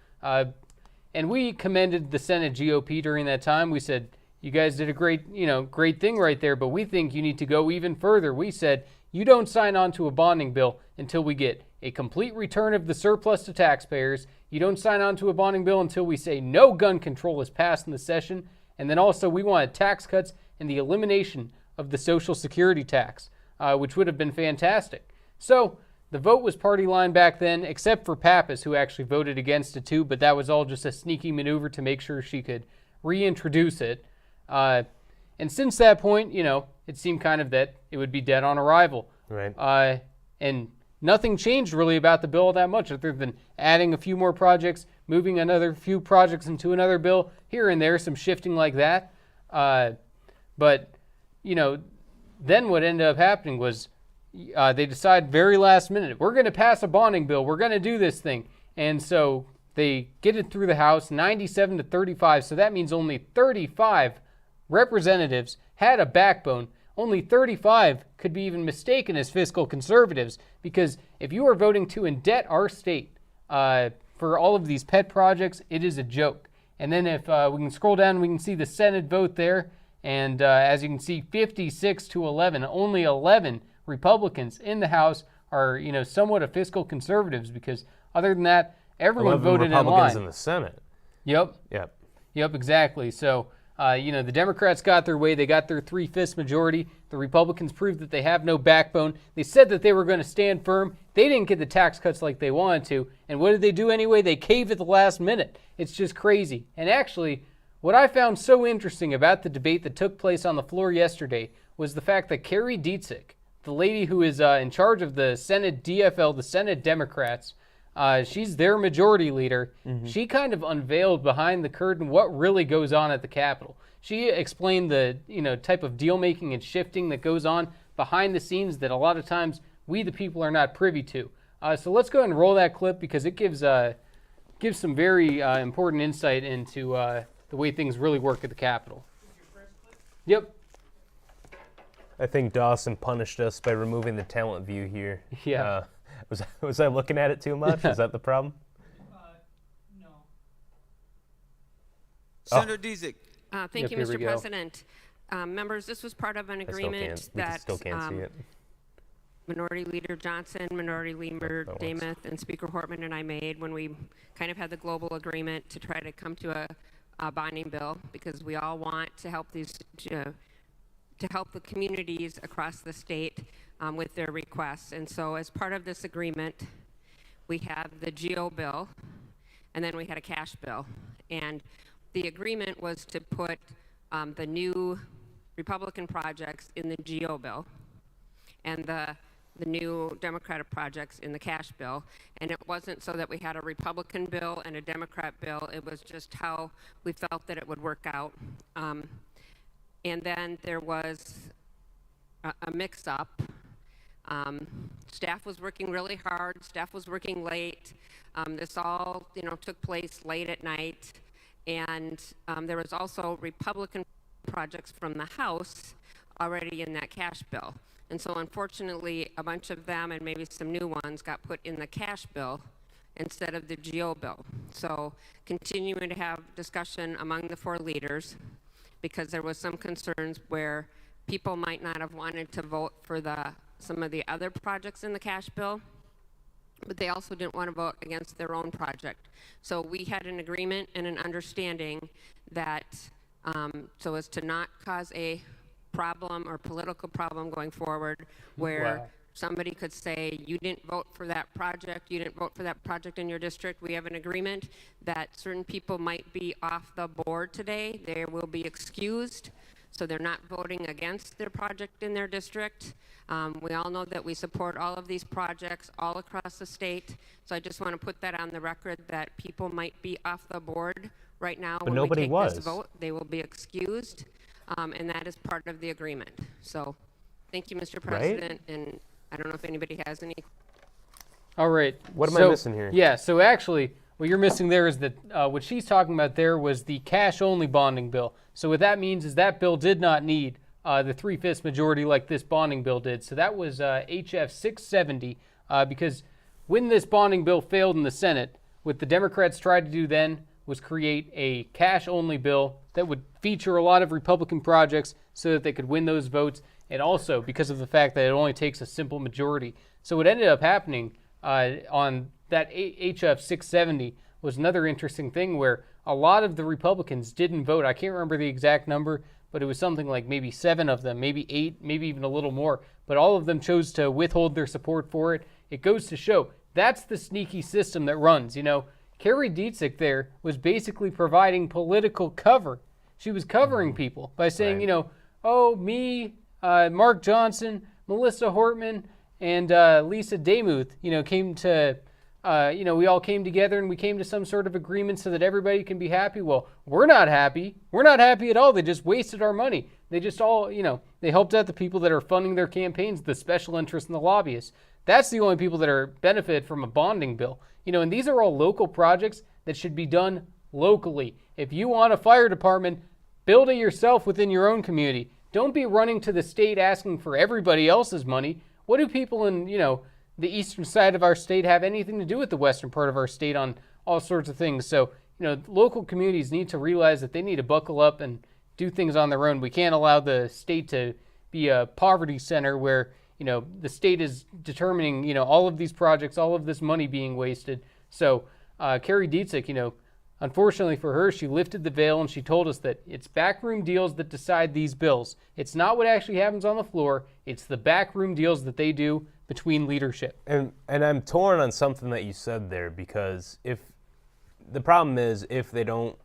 And we commended the Senate GOP during that time. We said, you guys did a great thing right there, but we think you need to go even further. We said, you don't sign on to a bonding bill until we get a complete return of the surplus to taxpayers. You don't sign on to a bonding bill until we say no gun control is passed in the session. And then also we wanted tax cuts and the elimination of the Social Security tax, which would have been fantastic. So the vote was party line back then, except for Pappas, who actually voted against it too, but that was all just a sneaky maneuver to make sure she could reintroduce it. And since that point, it seemed kind of that it would be dead on arrival. right. And nothing changed really about the bill that much, other than adding a few more projects, moving another few projects into another bill, here and there, some shifting like that. But then what ended up happening was they decided very last minute, we're going to pass a bonding bill, we're going to do this thing. And so they get it through the House, 97 to 35, so that means only 35 representatives had a backbone. Only 35 could be even mistaken as fiscal conservatives, because if you are voting to indebt our state for all of these pet projects, it is a joke. And then if we can scroll down, we can see the Senate vote there. And as you can see, 56 to 11, only 11 Republicans in the House are, somewhat of fiscal conservatives, because other than that, everyone 11 voted in Republicans line. in the Senate. Yep, Yep. exactly. So, the Democrats got their way. They got their 3/5 majority. The Republicans proved that they have no backbone. They said that they were going to stand firm. They didn't get the tax cuts like they wanted to. And what did they do anyway? They caved at the last minute. It's just crazy. And actually, what I found so interesting about the debate that took place on the floor yesterday was the fact that Carrie Dietzig, the lady who is in charge of the Senate DFL, the Senate Democrats, she's their majority leader. Mm-hmm. She kind of unveiled behind the curtain what really goes on at the Capitol. She explained the type of deal making and shifting that goes on behind the scenes that a lot of times we, the people, are not privy to. So let's go ahead and roll that clip because it gives some very important insight into the way things really work at the Capitol. Yep. I think Dawson punished us by removing the talent view here. Yeah. Was I looking at it too much? Is that the problem? No. Senator Dzik. Thank Yep, you, here we Mr. go. President. Members, this was part of an agreement that Still can't see it. Minority Leader Johnson, Minority Leader once. Damath, and Speaker Hortman and I made when we kind of had the global agreement to try to come to a bonding bill, because we all want to help to help the communities across the state with their requests. And so as part of this agreement, we have the GO bill, and then we had a cash bill. And the agreement was to put the new Republican projects in the GO bill and the new Democratic projects in the cash bill. And it wasn't so that we had a Republican bill and a Democrat bill. It was just how we felt that it would work out. And then there was a mix-up. Staff was working really hard. Staff was working late. This all, took place late at night. And there was also Republican projects from the House already in that cash bill. And so unfortunately, a bunch of them and maybe some new ones got put in the cash bill instead of the GO bill. So continuing to have discussion among the 4 leaders, because there was some concerns where people might not have wanted to vote for some of the other projects in the cash bill, but they also didn't want to vote against their own project. So we had an agreement and an understanding that so as to not cause a problem or political problem going forward where somebody could say, you didn't vote for that project, you didn't vote for that project in your district. We have an agreement that certain people might be off the board today. They will be excused, so they're not voting against their project in their district. We all know that we support all of these projects all across the state. So I just want to put that on the record that people might be off the board right now. But when nobody we take was. this vote, they will be excused, and that is part of the agreement. So thank you, Mr. President, and I don't know if anybody has any. All right. What am I missing here? Yeah, so actually, what you're missing there is that what she's talking about there was the cash-only bonding bill. So what that means is that bill did not need the 3/5 majority like this bonding bill did. So that was HF 670, because when this bonding bill failed in the Senate, what the Democrats tried to do then was create a cash-only bill that would feature a lot of Republican projects so that they could win those votes, and also because of the fact that it only takes a simple majority. So what ended up happening on that HF 670 was another interesting thing where a lot of the Republicans didn't vote. I can't remember the exact number, but it was something like maybe 7 of them, maybe 8, maybe even a little more. But all of them chose to withhold their support for it. It goes to show that's the sneaky system that runs. Carrie Dzik there was basically providing political cover. She was covering people by saying, Right. oh, me, Mark Johnson, Melissa Hortman, and Lisa Demuth, came to, we all came together and we came to some sort of agreement so that everybody can be happy. Well, we're not happy. We're not happy at all. They just wasted our money. They just all, they helped out the people that are funding their campaigns, the special interests and the lobbyists. That's the only people that are benefit from a bonding bill. And these are all local projects that should be done locally. If you want a fire department, build it yourself within your own community. Don't be running to the state asking for everybody else's money. What do people in, the eastern side of our state have anything to do with the western part of our state on all sorts of things? So, local communities need to realize that they need to buckle up and do things on their own. We can't allow the state to be a poverty center where, the state is determining, all of these projects, all of this money being wasted. So Carrie Dzik, unfortunately for her, she lifted the veil and she told us that it's backroom deals that decide these bills. It's not what actually happens on the floor. It's the backroom deals that they do between leadership. And I'm torn on something that you said there, because if the problem is if they don't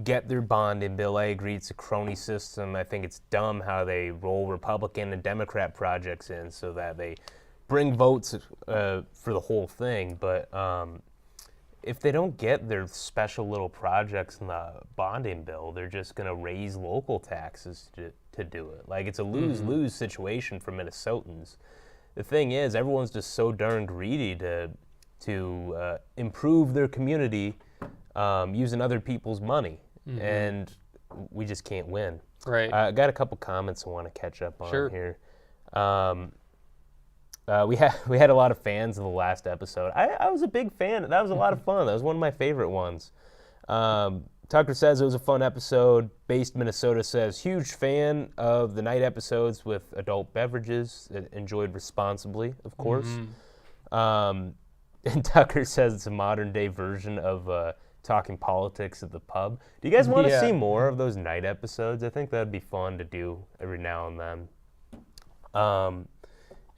get their bonding bill, I agree it's a crony system. I think it's dumb how they roll Republican and Democrat projects in so that they bring votes for the whole thing. But if they don't get their special little projects in the bonding bill, they're just going to raise local taxes to do it. Like, it's a lose-lose situation for Minnesotans. The thing is, everyone's just so darn greedy to improve their community using other people's money, and we just can't win. Right. I got a couple comments I want to catch up on Sure. here. We had a lot of fans of the last episode. I was a big fan. That was a lot of fun. That was one of my favorite ones. Tucker says it was a fun episode. Based Minnesota says huge fan of the night episodes with adult beverages. Enjoyed responsibly, of course. And Tucker says it's a modern day version of talking politics at the pub. Do you guys want to see more of those night episodes? I think that'd be fun to do every now and then.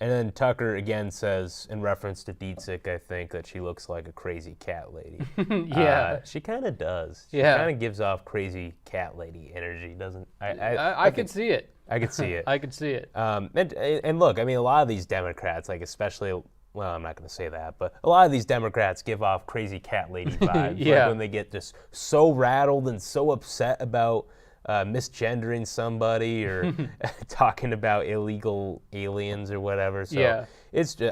And then Tucker again says, in reference to Dietzig, I think that she looks like a crazy cat lady. Yeah. She kind of does. She Yeah. kind of gives off crazy cat lady energy, doesn't? I could see it. I could see it. I could see it. And look, I mean, a lot of these Democrats, like especially, well, I'm not going to say that, but a lot of these Democrats give off crazy cat lady vibes. Yeah. Like when they get just so rattled and so upset about misgendering somebody or talking about illegal aliens or whatever. So Yeah.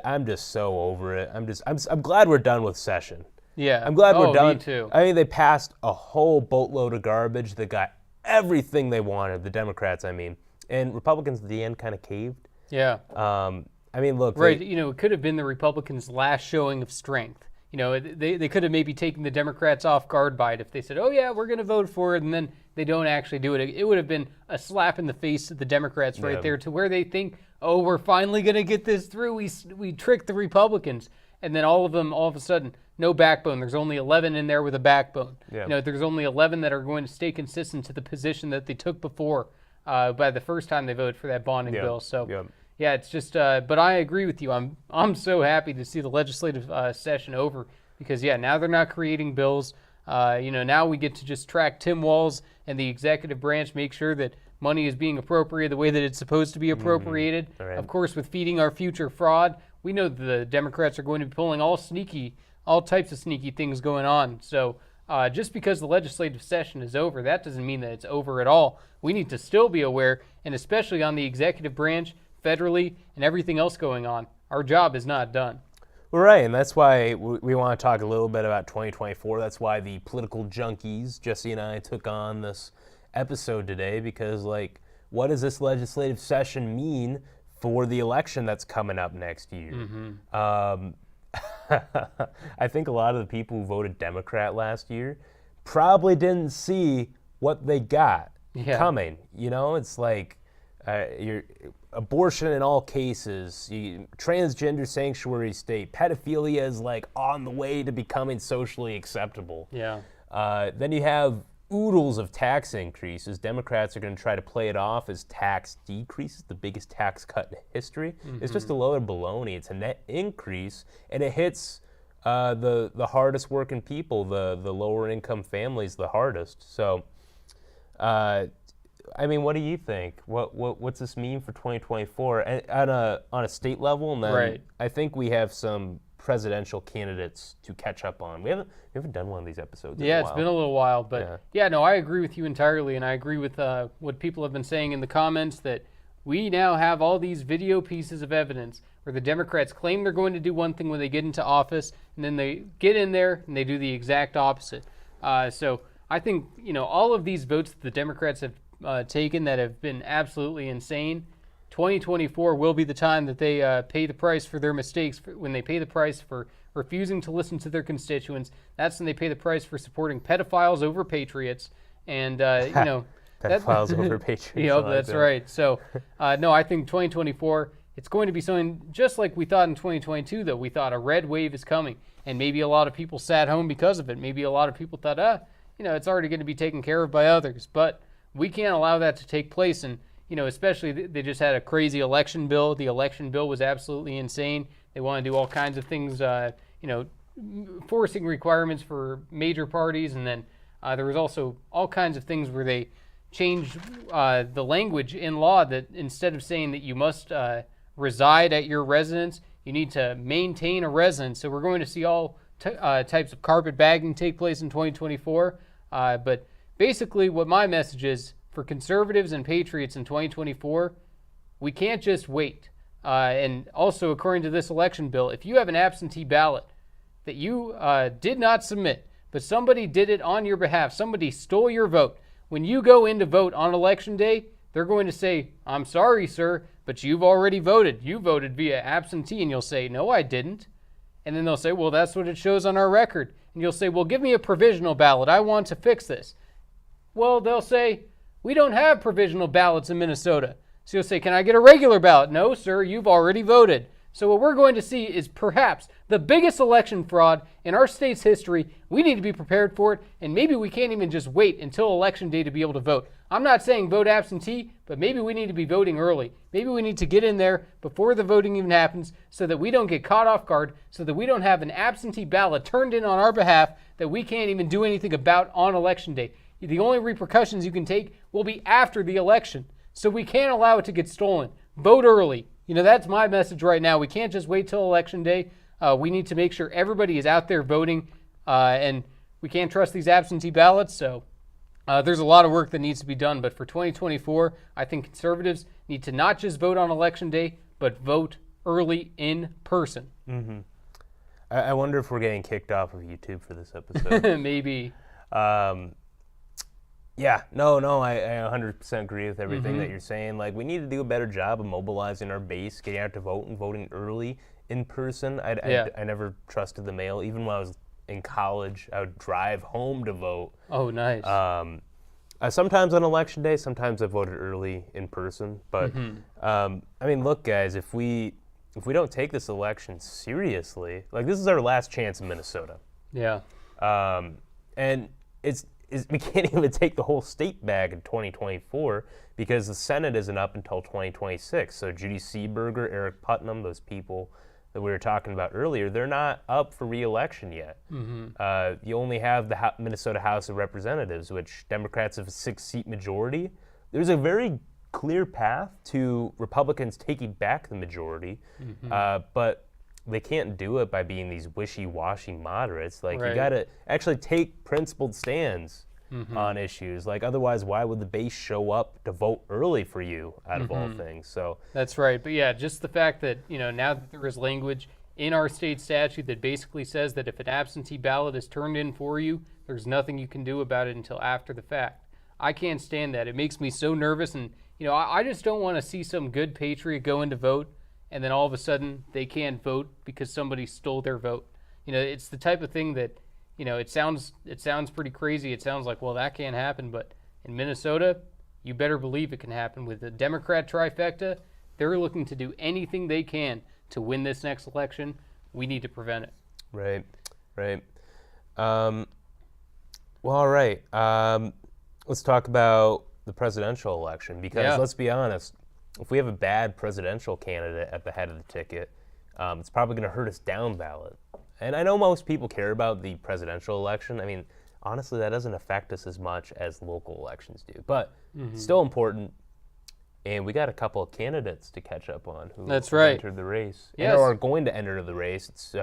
I'm just so over it. I'm glad we're done with session. Yeah. I'm glad we're done. Me too. I mean, they passed a whole boatload of garbage that got everything they wanted, the Democrats, I mean. And Republicans at the end kind of caved. Yeah. I mean, look. Right. It could have been the Republicans' last showing of strength. They could have maybe taken the Democrats off guard by it if they said, oh, yeah, we're going to vote for it, and then they don't actually do it. It would have been a slap in the face to the Democrats right there, to where they think, oh, we're finally going to get this through. We tricked the Republicans. And then all of them, all of a sudden, no backbone. There's only 11 in there with a backbone. Yeah. There's only 11 that are going to stay consistent to the position that they took before by the first time they voted for that bonding bill. So. Yeah, it's just, but I agree with you. I'm so happy to see the legislative session over because, now they're not creating bills. Now we get to just track Tim Walz and the executive branch, make sure that money is being appropriated the way that it's supposed to be appropriated. Right. Of course, with feeding our future fraud, we know that the Democrats are going to be pulling all types of sneaky things going on. So just because the legislative session is over, that doesn't mean that it's over at all. We need to still be aware, and especially on the executive branch, federally, and everything else going on. Our job is not done. Well, right, and that's why we want to talk a little bit about 2024. That's why the political junkies, Jesse and I, took on this episode today because, what does this legislative session mean for the election that's coming up next year? I think a lot of the people who voted Democrat last year probably didn't see what they got coming. It's like abortion in all cases, transgender sanctuary state, pedophilia is on the way to becoming socially acceptable. Yeah. Then you have oodles of tax increases. Democrats are going to try to play it off as tax decreases, the biggest tax cut in history. It's just a load of baloney. It's a net increase, and it hits the hardest working people, the lower income families, the hardest. So, what do you think? What's this mean for 2024 and on a state level? And then Right. I think we have some presidential candidates to catch up on. We haven't done one of these episodes. Yeah, in a it's while. been a little while, but I agree with you entirely, and I agree with what people have been saying in the comments that we now have all these video pieces of evidence where the Democrats claim they're going to do one thing when they get into office, and then they get in there and they do the exact opposite. So I think all of these votes that the Democrats have taken that have been absolutely insane. 2024 will be the time that they pay the price for their mistakes. When they pay the price for refusing to listen to their constituents, that's when they pay the price for supporting pedophiles over patriots. And pedophiles over patriots. That's right. So no, I think 2024 it's going to be something just like we thought in 2022. Though we thought a red wave is coming, and maybe a lot of people sat home because of it. Maybe a lot of people thought, it's already going to be taken care of by others, but we can't allow that to take place. And, especially they just had a crazy election bill. The election bill was absolutely insane. They want to do all kinds of things, forcing requirements for major parties. And then there was also all kinds of things where they changed the language in law that instead of saying that you must reside at your residence, you need to maintain a residence. So we're going to see all types of carpetbagging take place in 2024. But basically, what my message is for conservatives and patriots in 2024, we can't just wait. And also, according to this election bill, if you have an absentee ballot that you did not submit, but somebody did it on your behalf, somebody stole your vote, when you go in to vote on election day, they're going to say, I'm sorry, sir, but you've already voted. You voted via absentee. And you'll say, no, I didn't. And then they'll say, well, that's what it shows on our record. And you'll say, well, give me a provisional ballot. I want to fix this. Well, they'll say, we don't have provisional ballots in Minnesota. So you'll say, can I get a regular ballot? No, sir, you've already voted. So what we're going to see is perhaps the biggest election fraud in our state's history. We need to be prepared for it, and maybe we can't even just wait until election day to be able to vote. I'm not saying vote absentee, but maybe we need to be voting early. Maybe we need to get in there before the voting even happens so that we don't get caught off guard, so that we don't have an absentee ballot turned in on our behalf that we can't even do anything about on election day. The only repercussions you can take will be after the election. So we can't allow it to get stolen. Vote early. That's my message right now. We can't just wait till election day. We need to make sure everybody is out there voting, and we can't trust these absentee ballots. So there's a lot of work that needs to be done. But for 2024, I think conservatives need to not just vote on election day, but vote early in person. Mm-hmm. I wonder if we're getting kicked off of YouTube for this episode. Maybe. Yeah, no, I 100% agree with everything that you're saying. Like, we need to do a better job of mobilizing our base, getting out to vote and voting early in person. I never trusted the mail. Even when I was in college, I would drive home to vote. Oh, nice. Sometimes on election day, sometimes I voted early in person. But, look, guys, if we don't take this election seriously, like, this is our last chance in Minnesota. Yeah. And we can't even take the whole state back in 2024 because the Senate isn't up until 2026. So Judy Seeberger, Eric Putnam, those people that we were talking about earlier, they're not up for re-election yet. You only have the Minnesota House of Representatives, which Democrats have a 6-seat majority. There's a very clear path to Republicans taking back the majority, but they can't do it by being these wishy-washy moderates. Like, you got to actually take principled stands on issues. Like, otherwise, why would the base show up to vote early for you, out of all things? So that's right. But yeah, just the fact that, now that there is language in our state statute that basically says that if an absentee ballot is turned in for you, there's nothing you can do about it until after the fact. I can't stand that. It makes me so nervous. And, I just don't want to see some good patriot go in to vote and then all of a sudden they can't vote because somebody stole their vote. It's the type of thing that, it sounds pretty crazy. It sounds like, well, that can't happen. But in Minnesota, you better believe it can happen. With the Democrat trifecta, they're looking to do anything they can to win this next election. We need to prevent it. Right. Well, all right. Let's talk about the presidential election because let's be honest, if we have a bad presidential candidate at the head of the ticket, it's probably going to hurt us down ballot. And I know most people care about the presidential election. I mean, honestly, that doesn't affect us as much as local elections do. But it's still important. And we got a couple of candidates to catch up on who entered the race. Yes. And are going to enter the race. It's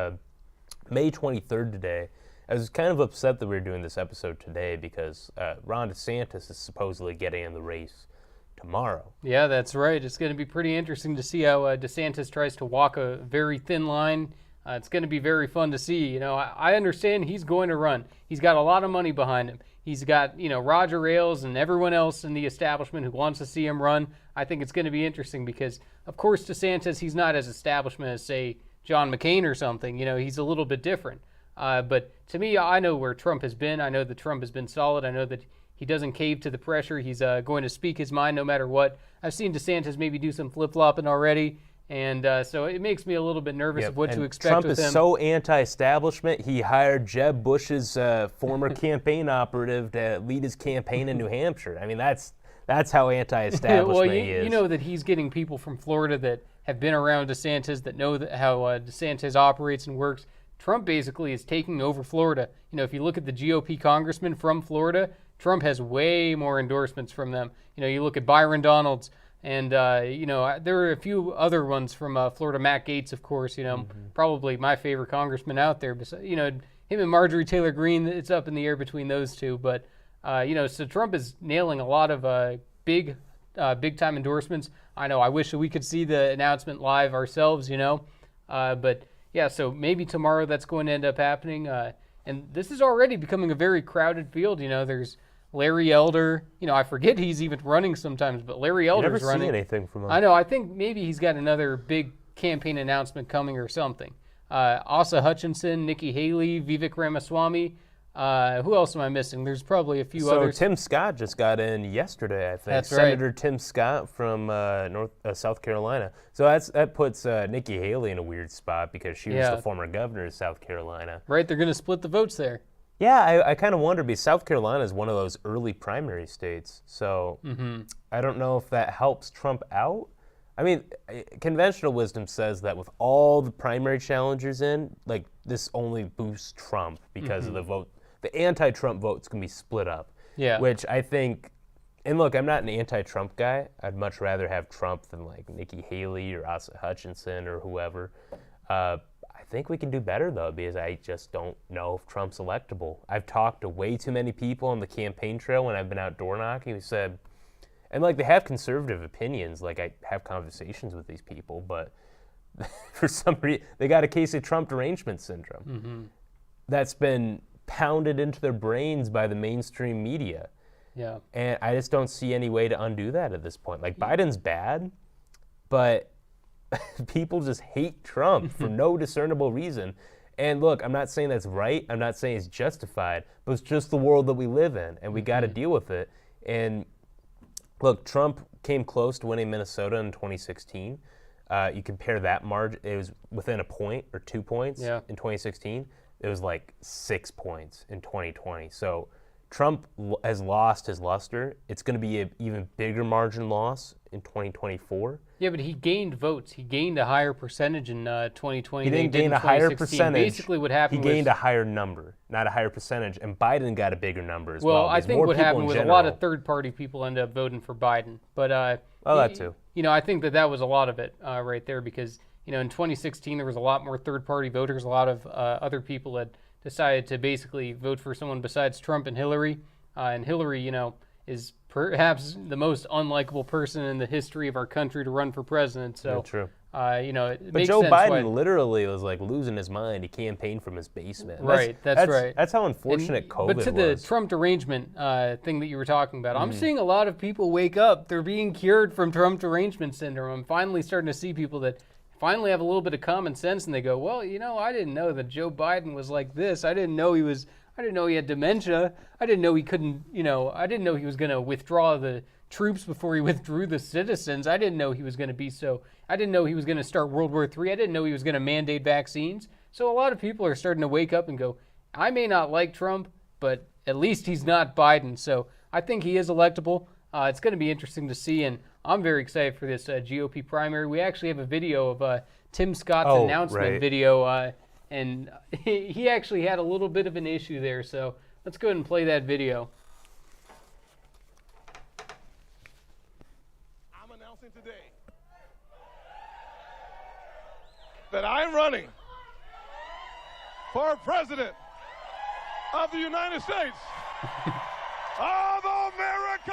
May 23rd today. I was kind of upset that we were doing this episode today because Ron DeSantis is supposedly getting in the race tomorrow. Yeah, that's right. It's going to be pretty interesting to see how DeSantis tries to walk a very thin line. It's going to be very fun to see. I understand he's going to run. He's got a lot of money behind him. He's got, Roger Ailes and everyone else in the establishment who wants to see him run. I think it's going to be interesting because, of course, DeSantis, he's not as establishment as, say, John McCain or something. He's a little bit different. But to me, I know where Trump has been. I know that Trump has been solid. I know that he doesn't cave to the pressure. He's going to speak his mind no matter what. I've seen DeSantis maybe do some flip-flopping already. And so it makes me a little bit nervous of what to expect Trump with him. Trump is so anti-establishment, he hired Jeb Bush's former campaign operative to lead his campaign in New Hampshire. I mean, that's how anti-establishment he is. You know that he's getting people from Florida that have been around DeSantis, that know how DeSantis operates and works. Trump basically is taking over Florida. If you look at the GOP congressmen from Florida, Trump has way more endorsements from them. You look at Byron Donalds, And, there were a few other ones from Florida. Matt Gaetz, of course, probably my favorite congressman out there. But, him and Marjorie Taylor Greene, it's up in the air between those two. But, so Trump is nailing a lot of big time endorsements. I know I wish that we could see the announcement live ourselves, But, yeah, so maybe tomorrow that's going to end up happening. And this is already becoming a very crowded field. There's Larry Elder, I forget he's even running sometimes, but Larry Elder's never running. See anything from him. I know. I think maybe he's got another big campaign announcement coming or something. Asa Hutchinson, Nikki Haley, Vivek Ramaswamy. Who else am I missing? There's probably a few others. So Tim Scott just got in yesterday, I think. That's Senator right. Tim Scott from South Carolina. So that puts Nikki Haley in a weird spot because she was the former governor of South Carolina. Right, they're going to split the votes there. Yeah, I kind of wonder because South Carolina is one of those early primary states. So I don't know if that helps Trump out. I mean, conventional wisdom says that with all the primary challengers in, like this only boosts Trump because of the vote. The anti-Trump votes can be split up. Yeah. Which I think, and look, I'm not an anti-Trump guy. I'd much rather have Trump than like Nikki Haley or Asa Hutchinson or whoever. I think we can do better, though, because I just don't know if Trump's electable. I've talked to way too many people on the campaign trail when I've been out door knocking who said, and like they have conservative opinions, like I have conversations with these people, but for some reason, they got a case of Trump derangement syndrome. That's been pounded into their brains by the mainstream media. Yeah. And I just don't see any way to undo that at this point. Like Biden's bad, but people just hate Trump for no discernible reason. And look, I'm not saying that's right. I'm not saying it's justified, but it's just the world that we live in, and we got to deal with it. And look, Trump came close to winning Minnesota in 2016. You compare that margin, it was within a point or 2 points in 2016. It was like 6 points in 2020. So Trump has lost his luster. It's going to be an even bigger margin loss in 2024. Yeah, but he gained votes. He gained a higher percentage in 2020. He didn't than he did gain in a higher 2016. percentage. Basically, what happened he gained was, a higher number, not a higher percentage. And Biden got a bigger number as well. Well, I because think more what people happened in was general, a lot of third-party people ended up voting for Biden. But that too. I think that was a lot of it right there because in 2016 there was a lot more third-party voters. A lot of other people had decided to basically vote for someone besides Trump and Hillary. And Hillary, is perhaps the most unlikable person in the history of our country to run for president. So, true. It But makes Joe sense Biden why, literally was like losing his mind. He campaigned from his basement. Right, that's right. That's how unfortunate COVID was. But to the Trump derangement thing that you were talking about, I'm seeing a lot of people wake up. They're being cured from Trump derangement syndrome. I'm finally starting to see people that finally have a little bit of common sense, and they go, well, I didn't know that Joe Biden was like this. I didn't know he had dementia. I didn't know he couldn't, I didn't know he was going to withdraw the troops before he withdrew the citizens. I didn't know he was going to be I didn't know he was going to start World War III. I didn't know he was going to mandate vaccines. So a lot of people are starting to wake up and go, I may not like Trump, but at least he's not Biden. So I think he is electable. It's going to be interesting to see, and I'm very excited for this GOP primary. We actually have a video of Tim Scott's announcement video, and he actually had a little bit of an issue there. So let's go ahead and play that video. I'm announcing today that I'm running for president of the United States of America.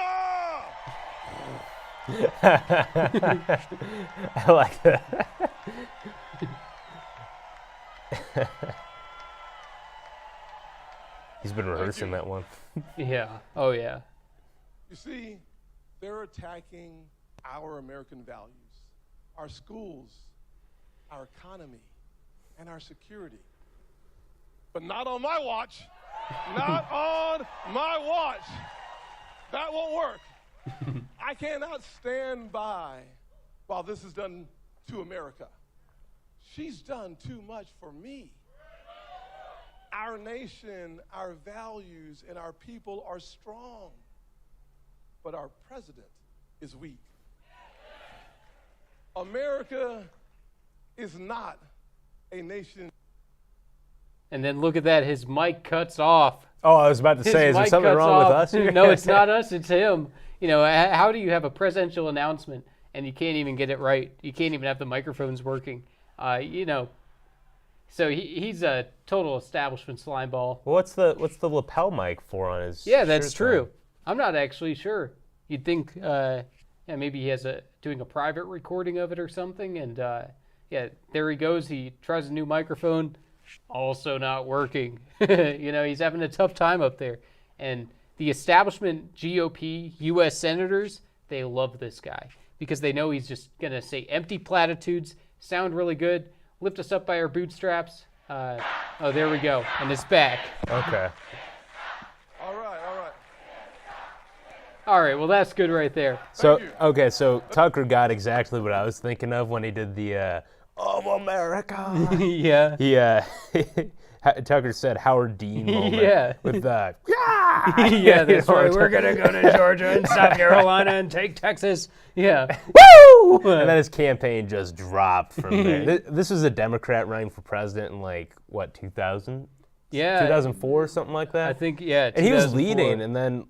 I like that. He's been rehearsing that one. Yeah. Oh, yeah. You see, they're attacking our American values, our schools, our economy, and our security. But not on my watch. Not on my watch. That won't work. I cannot stand by while this is done to America. She's done too much for me. Our nation, our values, and our people are strong, but our president is weak. America is not a nation. And then look at that, his mic cuts off. Oh, I was about to say, is there something wrong with us here? No, it's not us, it's him. How do you have a presidential announcement and you can't even get it right. You can't even have the microphones working. So he's a total establishment slime ball. Well, what's the lapel mic for on his? Yeah, that's shirt true. then? I'm not actually sure. You'd think, maybe he has doing a private recording of it or something. And there he goes. He tries a new microphone, also not working. He's having a tough time up there. And the establishment GOP U.S. senators, they love this guy because they know he's just gonna say empty platitudes, sound really good, lift us up by our bootstraps. There we go, and it's back. Okay. All right. All right, well, that's good right there. So Tucker got exactly what I was thinking of when he did the of America. Yeah. Tucker said Howard Dean moment Yeah. with the Yeah, that's right. We're going to go to Georgia and South Carolina and take Texas. Yeah. Woo! And then his campaign just dropped from there. This was a Democrat running for president in 2000? Yeah. 2004 or something like that? I think, yeah. And he was 2004. leading, and then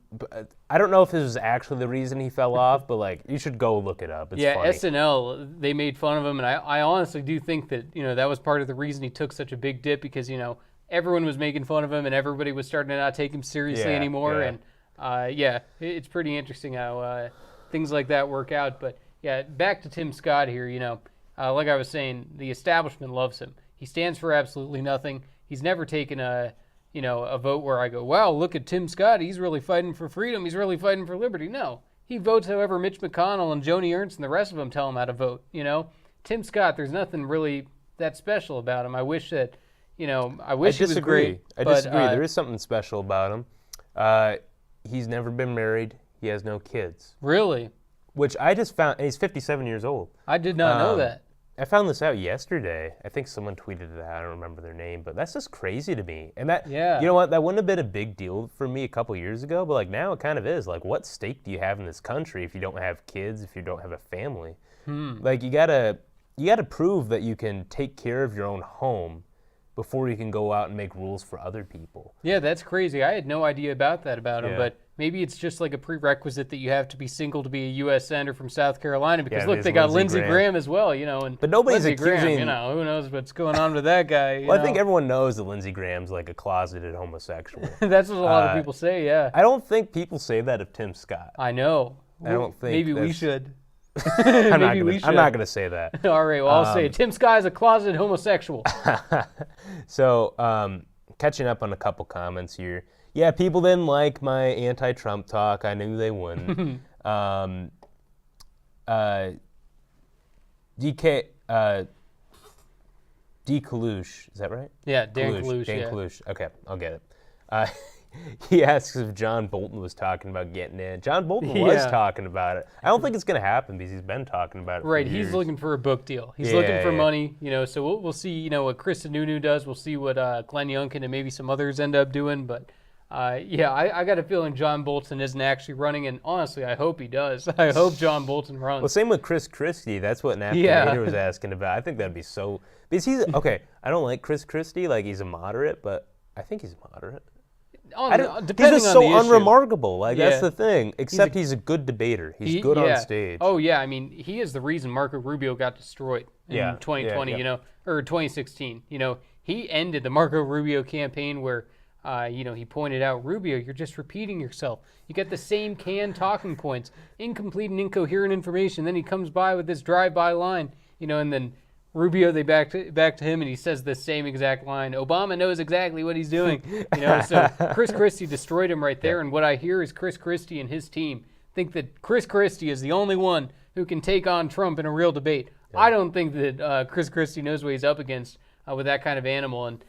I don't know if this was actually the reason he fell off, but you should go look it up. It's funny. SNL, they made fun of him, and I honestly do think that, that was part of the reason he took such a big dip because, everyone was making fun of him and everybody was starting to not take him seriously anymore. Yeah. And it's pretty interesting how things like that work out. But yeah, back to Tim Scott here, like I was saying, the establishment loves him. He stands for absolutely nothing. He's never taken a vote where I go, wow, look at Tim Scott. He's really fighting for freedom. He's really fighting for liberty. No, he votes however Mitch McConnell and Joni Ernst and the rest of them tell him how to vote. Tim Scott, there's nothing really that special about him. I wish that, I wish he was great. I disagree. There is something special about him. He's never been married. He has no kids. Really? Which I just found, and he's 57 years old. I did not know that. I found this out yesterday. I think someone tweeted it out. I don't remember their name, but that's just crazy to me. And that, you know what? That wouldn't have been a big deal for me a couple years ago, but now it kind of is. What stake do you have in this country if you don't have kids, if you don't have a family? You gotta prove that you can take care of your own home before you can go out and make rules for other people. Yeah, that's crazy. I had no idea about that about him, but maybe it's just like a prerequisite that you have to be single to be a U.S. Senator from South Carolina because, look, they got Lindsey Graham as well, and but nobody's Lindsey accusing... Graham, who knows what's going on with that guy. I think everyone knows that Lindsey Graham's a closeted homosexual. That's what a lot of people say, yeah. I don't think people say that of Tim Scott. I know. I don't think maybe we should. I'm not going to say that. All right, well, I'll say it. Tim Scott is a closeted homosexual. So, catching up on a couple comments here. Yeah, people didn't like my anti-Trump talk. I knew they wouldn't. D. Kalush, is that right? Yeah, Dan Kalush. Dan Kalush. Okay, I'll get it. He asks if John Bolton was talking about getting in. John Bolton was talking about it. I don't think it's going to happen because he's been talking about it for years. He's looking for a book deal. He's looking for money, so we'll see, what Chris Sununu does. We'll see what Glenn Youngkin and maybe some others end up doing. But, I got a feeling John Bolton isn't actually running, and honestly, I hope he does. I hope John Bolton runs. Well, same with Chris Christie. That's what Nat Nader was asking about. I think that'd be so... Because he's... Okay, I don't like Chris Christie. He's a moderate, but I think he's a moderate. He's just so unremarkable. That's the thing. Except he's a good debater. He's good on stage. Oh yeah, I mean he is the reason Marco Rubio got destroyed in 2020. Or 2016. He ended the Marco Rubio campaign where, he pointed out, Rubio, you're just repeating yourself. You get the same canned talking points, incomplete and incoherent information. Then he comes by with this drive-by line, and then Rubio, they back to him, and he says the same exact line. Obama knows exactly what he's doing. So Chris Christie destroyed him right there. And what I hear is Chris Christie and his team think that Chris Christie is the only one who can take on Trump in a real debate. Yeah. I don't think that Chris Christie knows what he's up against with that kind of animal. And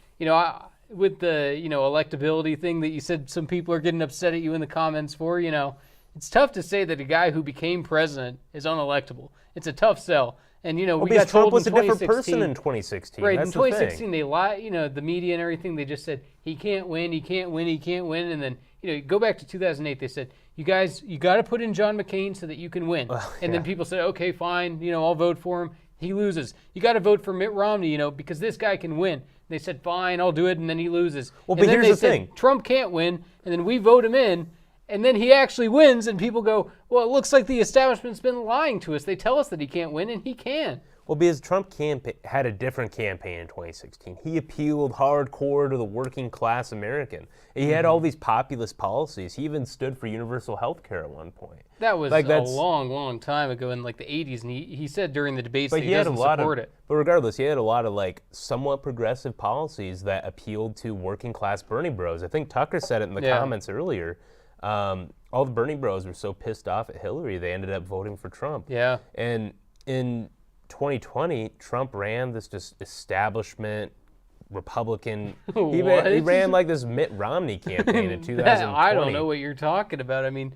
with the electability thing that you said some people are getting upset at you in the comments for, it's tough to say that a guy who became president is unelectable. It's a tough sell. And, we got Trump told was a in different person in 2016. Right, That's in 2016, they lied, the media and everything, they just said, he can't win. And then, go back to 2008, they said, you guys, you got to put in John McCain so that you can win. Then people said, okay, fine, I'll vote for him. He loses. You got to vote for Mitt Romney, because this guy can win. They said, fine, I'll do it, and then he loses. Well, but here's the thing. Trump can't win, and then we vote him in, And then he actually wins, and people go, well, it looks like the establishment's been lying to us. They tell us that he can't win, and he can. Well, because Trump had a different campaign in 2016. He appealed hardcore to the working class American. He had all these populist policies. He even stood for universal health care at one point. That was a long, long time ago in like the 80s, and he said during the debates that he doesn't support it. But regardless, he had a lot of like somewhat progressive policies that appealed to working class Bernie bros. I think Tucker said it in the comments earlier. All the Bernie bros were so pissed off at Hillary, they ended up voting for Trump. Yeah. And in 2020, Trump ran this just establishment Republican. He ran like this Mitt Romney campaign in 2020. I don't know what you're talking about. I mean,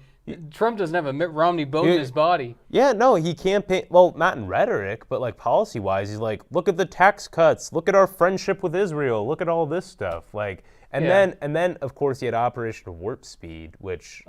Trump doesn't have a Mitt Romney bone in his body. Yeah, no, he campaigned, well, not in rhetoric, but like policy-wise, he's like, look at the tax cuts, look at our friendship with Israel, look at all this stuff. Like, and then of course he had Operation Warp Speed, which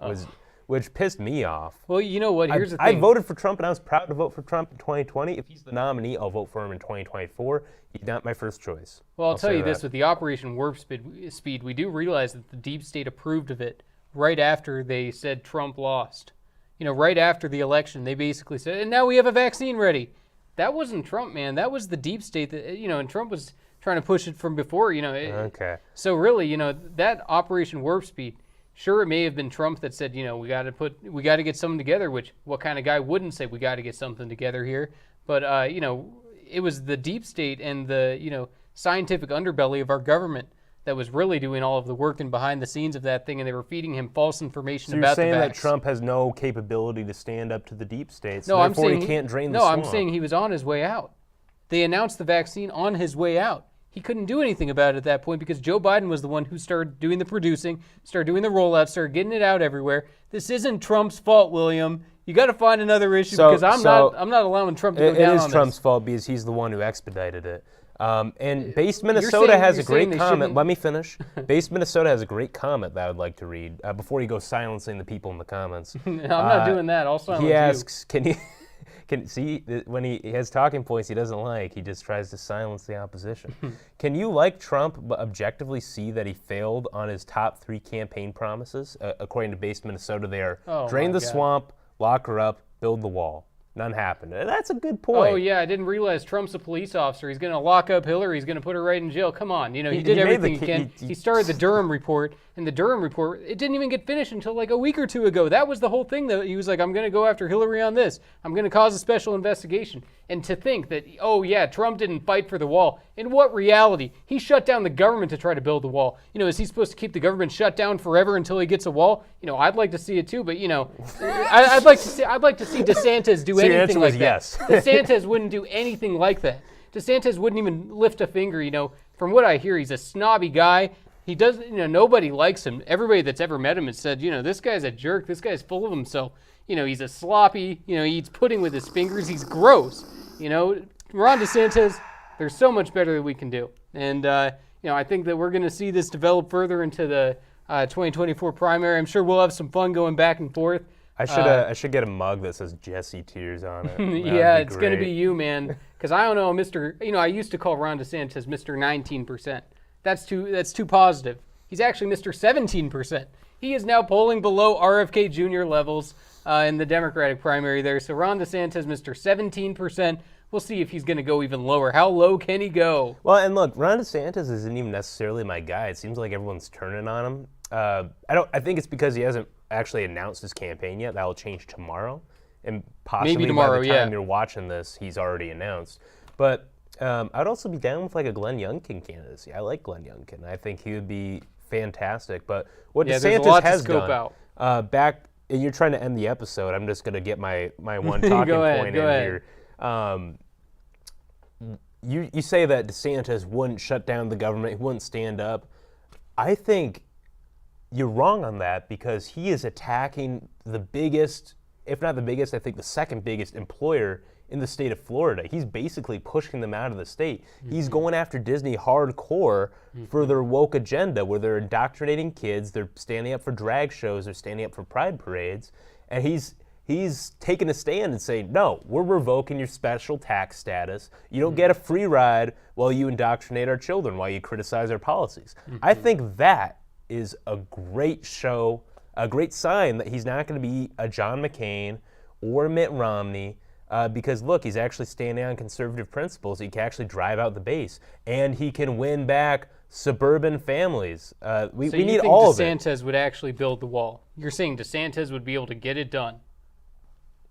pissed me off. Well, you know what? Here's the thing. I voted for Trump, and I was proud to vote for Trump in 2020. If he's the nominee, I'll vote for him in 2024. He's not my first choice. Well, I'll tell you this, with the Operation Warp Speed, we do realize that the deep state approved of it right after they said Trump lost. You know, right after the election, they basically said, and now we have a vaccine ready. That wasn't Trump, man. That was the deep state that, you know, and Trump was trying to push it from before, you know. Okay. So really, you know, that Operation Warp Speed, sure, it may have been Trump that said, you know, we got to get something together, which what kind of guy wouldn't say we got to get something together here? But, you know, it was the deep state and the, you know, scientific underbelly of our government that was really doing all of the work and behind the scenes of that thing, and they were feeding him false information about the vax. So you're saying that Trump has no capability to stand up to the deep state, so no, therefore he can't drain the swamp. No, I'm saying he was on his way out. They announced the vaccine on his way out. He couldn't do anything about it at that point because Joe Biden was the one who started doing the producing, started doing the rollout, started getting it out everywhere. This isn't Trump's fault, William. You got to find another issue because I'm not allowing Trump to go down on this. It is Trump's fault because he's the one who expedited it. And Based Minnesota has a great comment. Let me finish. Based Minnesota has a great comment that I would like to read before you go silencing the people in the comments. I'm not doing that. I'll silence you. He asks, see, when he has talking points he doesn't like, he just tries to silence the opposition. Can you like Trump but objectively see that he failed on his top 3 campaign promises? According to Based Minnesota, they are drain the swamp, lock her up, build the wall. None happened. That's a good point. Oh, yeah, I didn't realize Trump's a police officer. He's going to lock up Hillary. He's going to put her right in jail. Come on. You know, he did everything he can. He started the Durham report, and the Durham report, it didn't even get finished until like a week or two ago. That was the whole thing, though. He was like, I'm going to go after Hillary on this. I'm going to cause a special investigation. And to think that, oh, yeah, Trump didn't fight for the wall. In what reality? He shut down the government to try to build the wall. You know, is he supposed to keep the government shut down forever until he gets a wall? You know, I'd like to see it too, but, you know, I'd like to see DeSantis do anything like that. Yes. DeSantis wouldn't do anything like that. DeSantis wouldn't even lift a finger, you know. From what I hear, he's a snobby guy. He doesn't, you know, nobody likes him. Everybody that's ever met him has said, you know, this guy's a jerk. This guy's full of himself. You know, he's a sloppy, you know, he eats pudding with his fingers. He's gross. You know, Ron DeSantis, there's so much better that we can do. And, you know, I think that we're going to see this develop further into the 2024 primary. I'm sure we'll have some fun going back and forth. I should get a mug that says Jesse Tears on it. Yeah, it's going to be you, man. Because I don't know, you know, I used to call Ron DeSantis Mr. 19%. That's too positive. He's actually Mr. 17%. He is now polling below RFK Jr. levels in the Democratic primary there. So Ron DeSantis, Mr. 17%. We'll see if he's going to go even lower. How low can he go? Well, and look, Ron DeSantis isn't even necessarily my guy. It seems like everyone's turning on him. I think it's because he hasn't actually announced his campaign yet. That will change tomorrow, and possibly maybe tomorrow, by the time you're watching this, he's already announced. But I'd also be down with like a Glenn Youngkin candidacy. I like Glenn Youngkin. I think he would be fantastic. But what DeSantis has done back, and you're trying to end the episode. I'm just going to get my one talking point in here. You say that DeSantis wouldn't shut down the government, he wouldn't stand up. I think you're wrong on that because he is attacking the biggest, if not the biggest, I think the second biggest employer in the state of Florida. He's basically pushing them out of the state. Mm-hmm. He's going after Disney hardcore for their woke agenda where they're indoctrinating kids, they're standing up for drag shows, they're standing up for pride parades, and he's taking a stand and saying, no, we're revoking your special tax status. You don't get a free ride while you indoctrinate our children, while you criticize our policies. I think that is a great show a great sign that he's not going to be a John McCain or Mitt Romney. Because look, he's actually standing on conservative principles. He can actually drive out the base, and he can win back suburban families. We need all of it. DeSantis would actually build the wall? You're saying DeSantis would be able to get it done?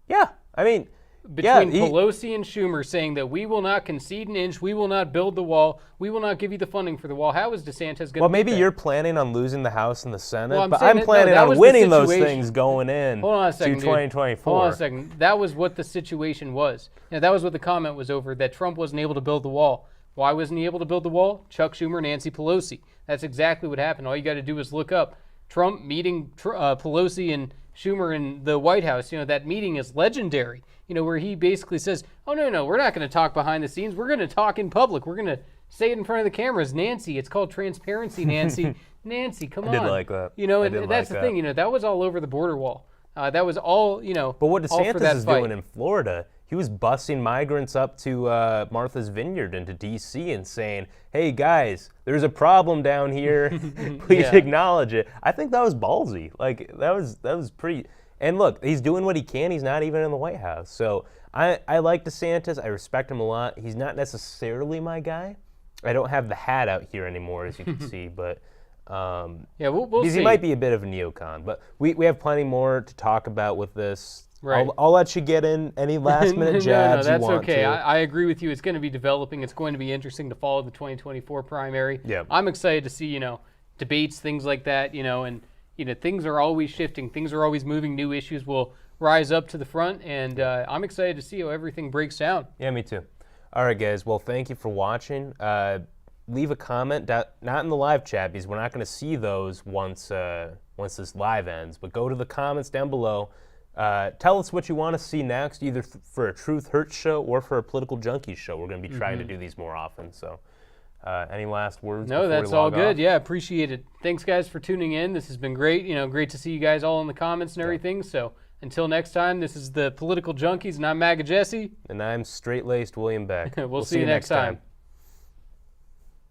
Yeah, I mean, Between Pelosi and Schumer saying that we will not concede an inch, we will not build the wall, we will not give you the funding for the wall. How is DeSantis going to? Well, maybe you're planning on losing the House and the Senate, Well, but I'm planning on winning those things going in Hold on a second, to 2024. Hold on a second. That was what the situation was. That was what the comment was over, that Trump wasn't able to build the wall. Why wasn't he able to build the wall? Chuck Schumer, Nancy Pelosi. That's exactly what happened. All you got to do is look up Trump meeting Pelosi and Schumer in the White House. That meeting is legendary. Where he basically says, oh, no, we're not going to talk behind the scenes. We're going to talk in public. We're going to say it in front of the cameras. Nancy, it's called transparency, Nancy. Nancy, come on. I did like that. That's the thing. That was all over the border wall. That was all, But what DeSantis is fight. doing in Florida, he was busing migrants up to Martha's Vineyard into D.C. and saying, hey, guys, there's a problem down here. Please acknowledge it. I think that was ballsy. Like, that was pretty... And look, he's doing what he can. He's not even in the White House. So I like DeSantis. I respect him a lot. He's not necessarily my guy. I don't have the hat out here anymore, as you can see, but... we'll see. He might be a bit of a neocon, but we have plenty more to talk about with this. Right. I'll let you get in any last-minute jabs no, that's you want okay. to. I agree with you. It's going to be developing. It's going to be interesting to follow the 2024 primary. Yeah. I'm excited to see, debates, things like that, and, things are always shifting. Things are always moving. New issues will rise up to the front, and I'm excited to see how everything breaks down. Yeah, me too. All right, guys. Well, thank you for watching. Leave a comment, not in the live chat because we're not going to see those once this live ends, but go to the comments down below. Tell us what you want to see next, either for a Truth Hurts show or for a Political Junkies show. We're going to be trying to do these more often. So, any last words? No, that's all good. Yeah, appreciate it. Thanks, guys, for tuning in. This has been great. Great to see you guys all in the comments and everything. So, until next time, this is the Political Junkies, and I'm MAGA Jesse. And I'm straight-laced William Beck. We'll see you next time.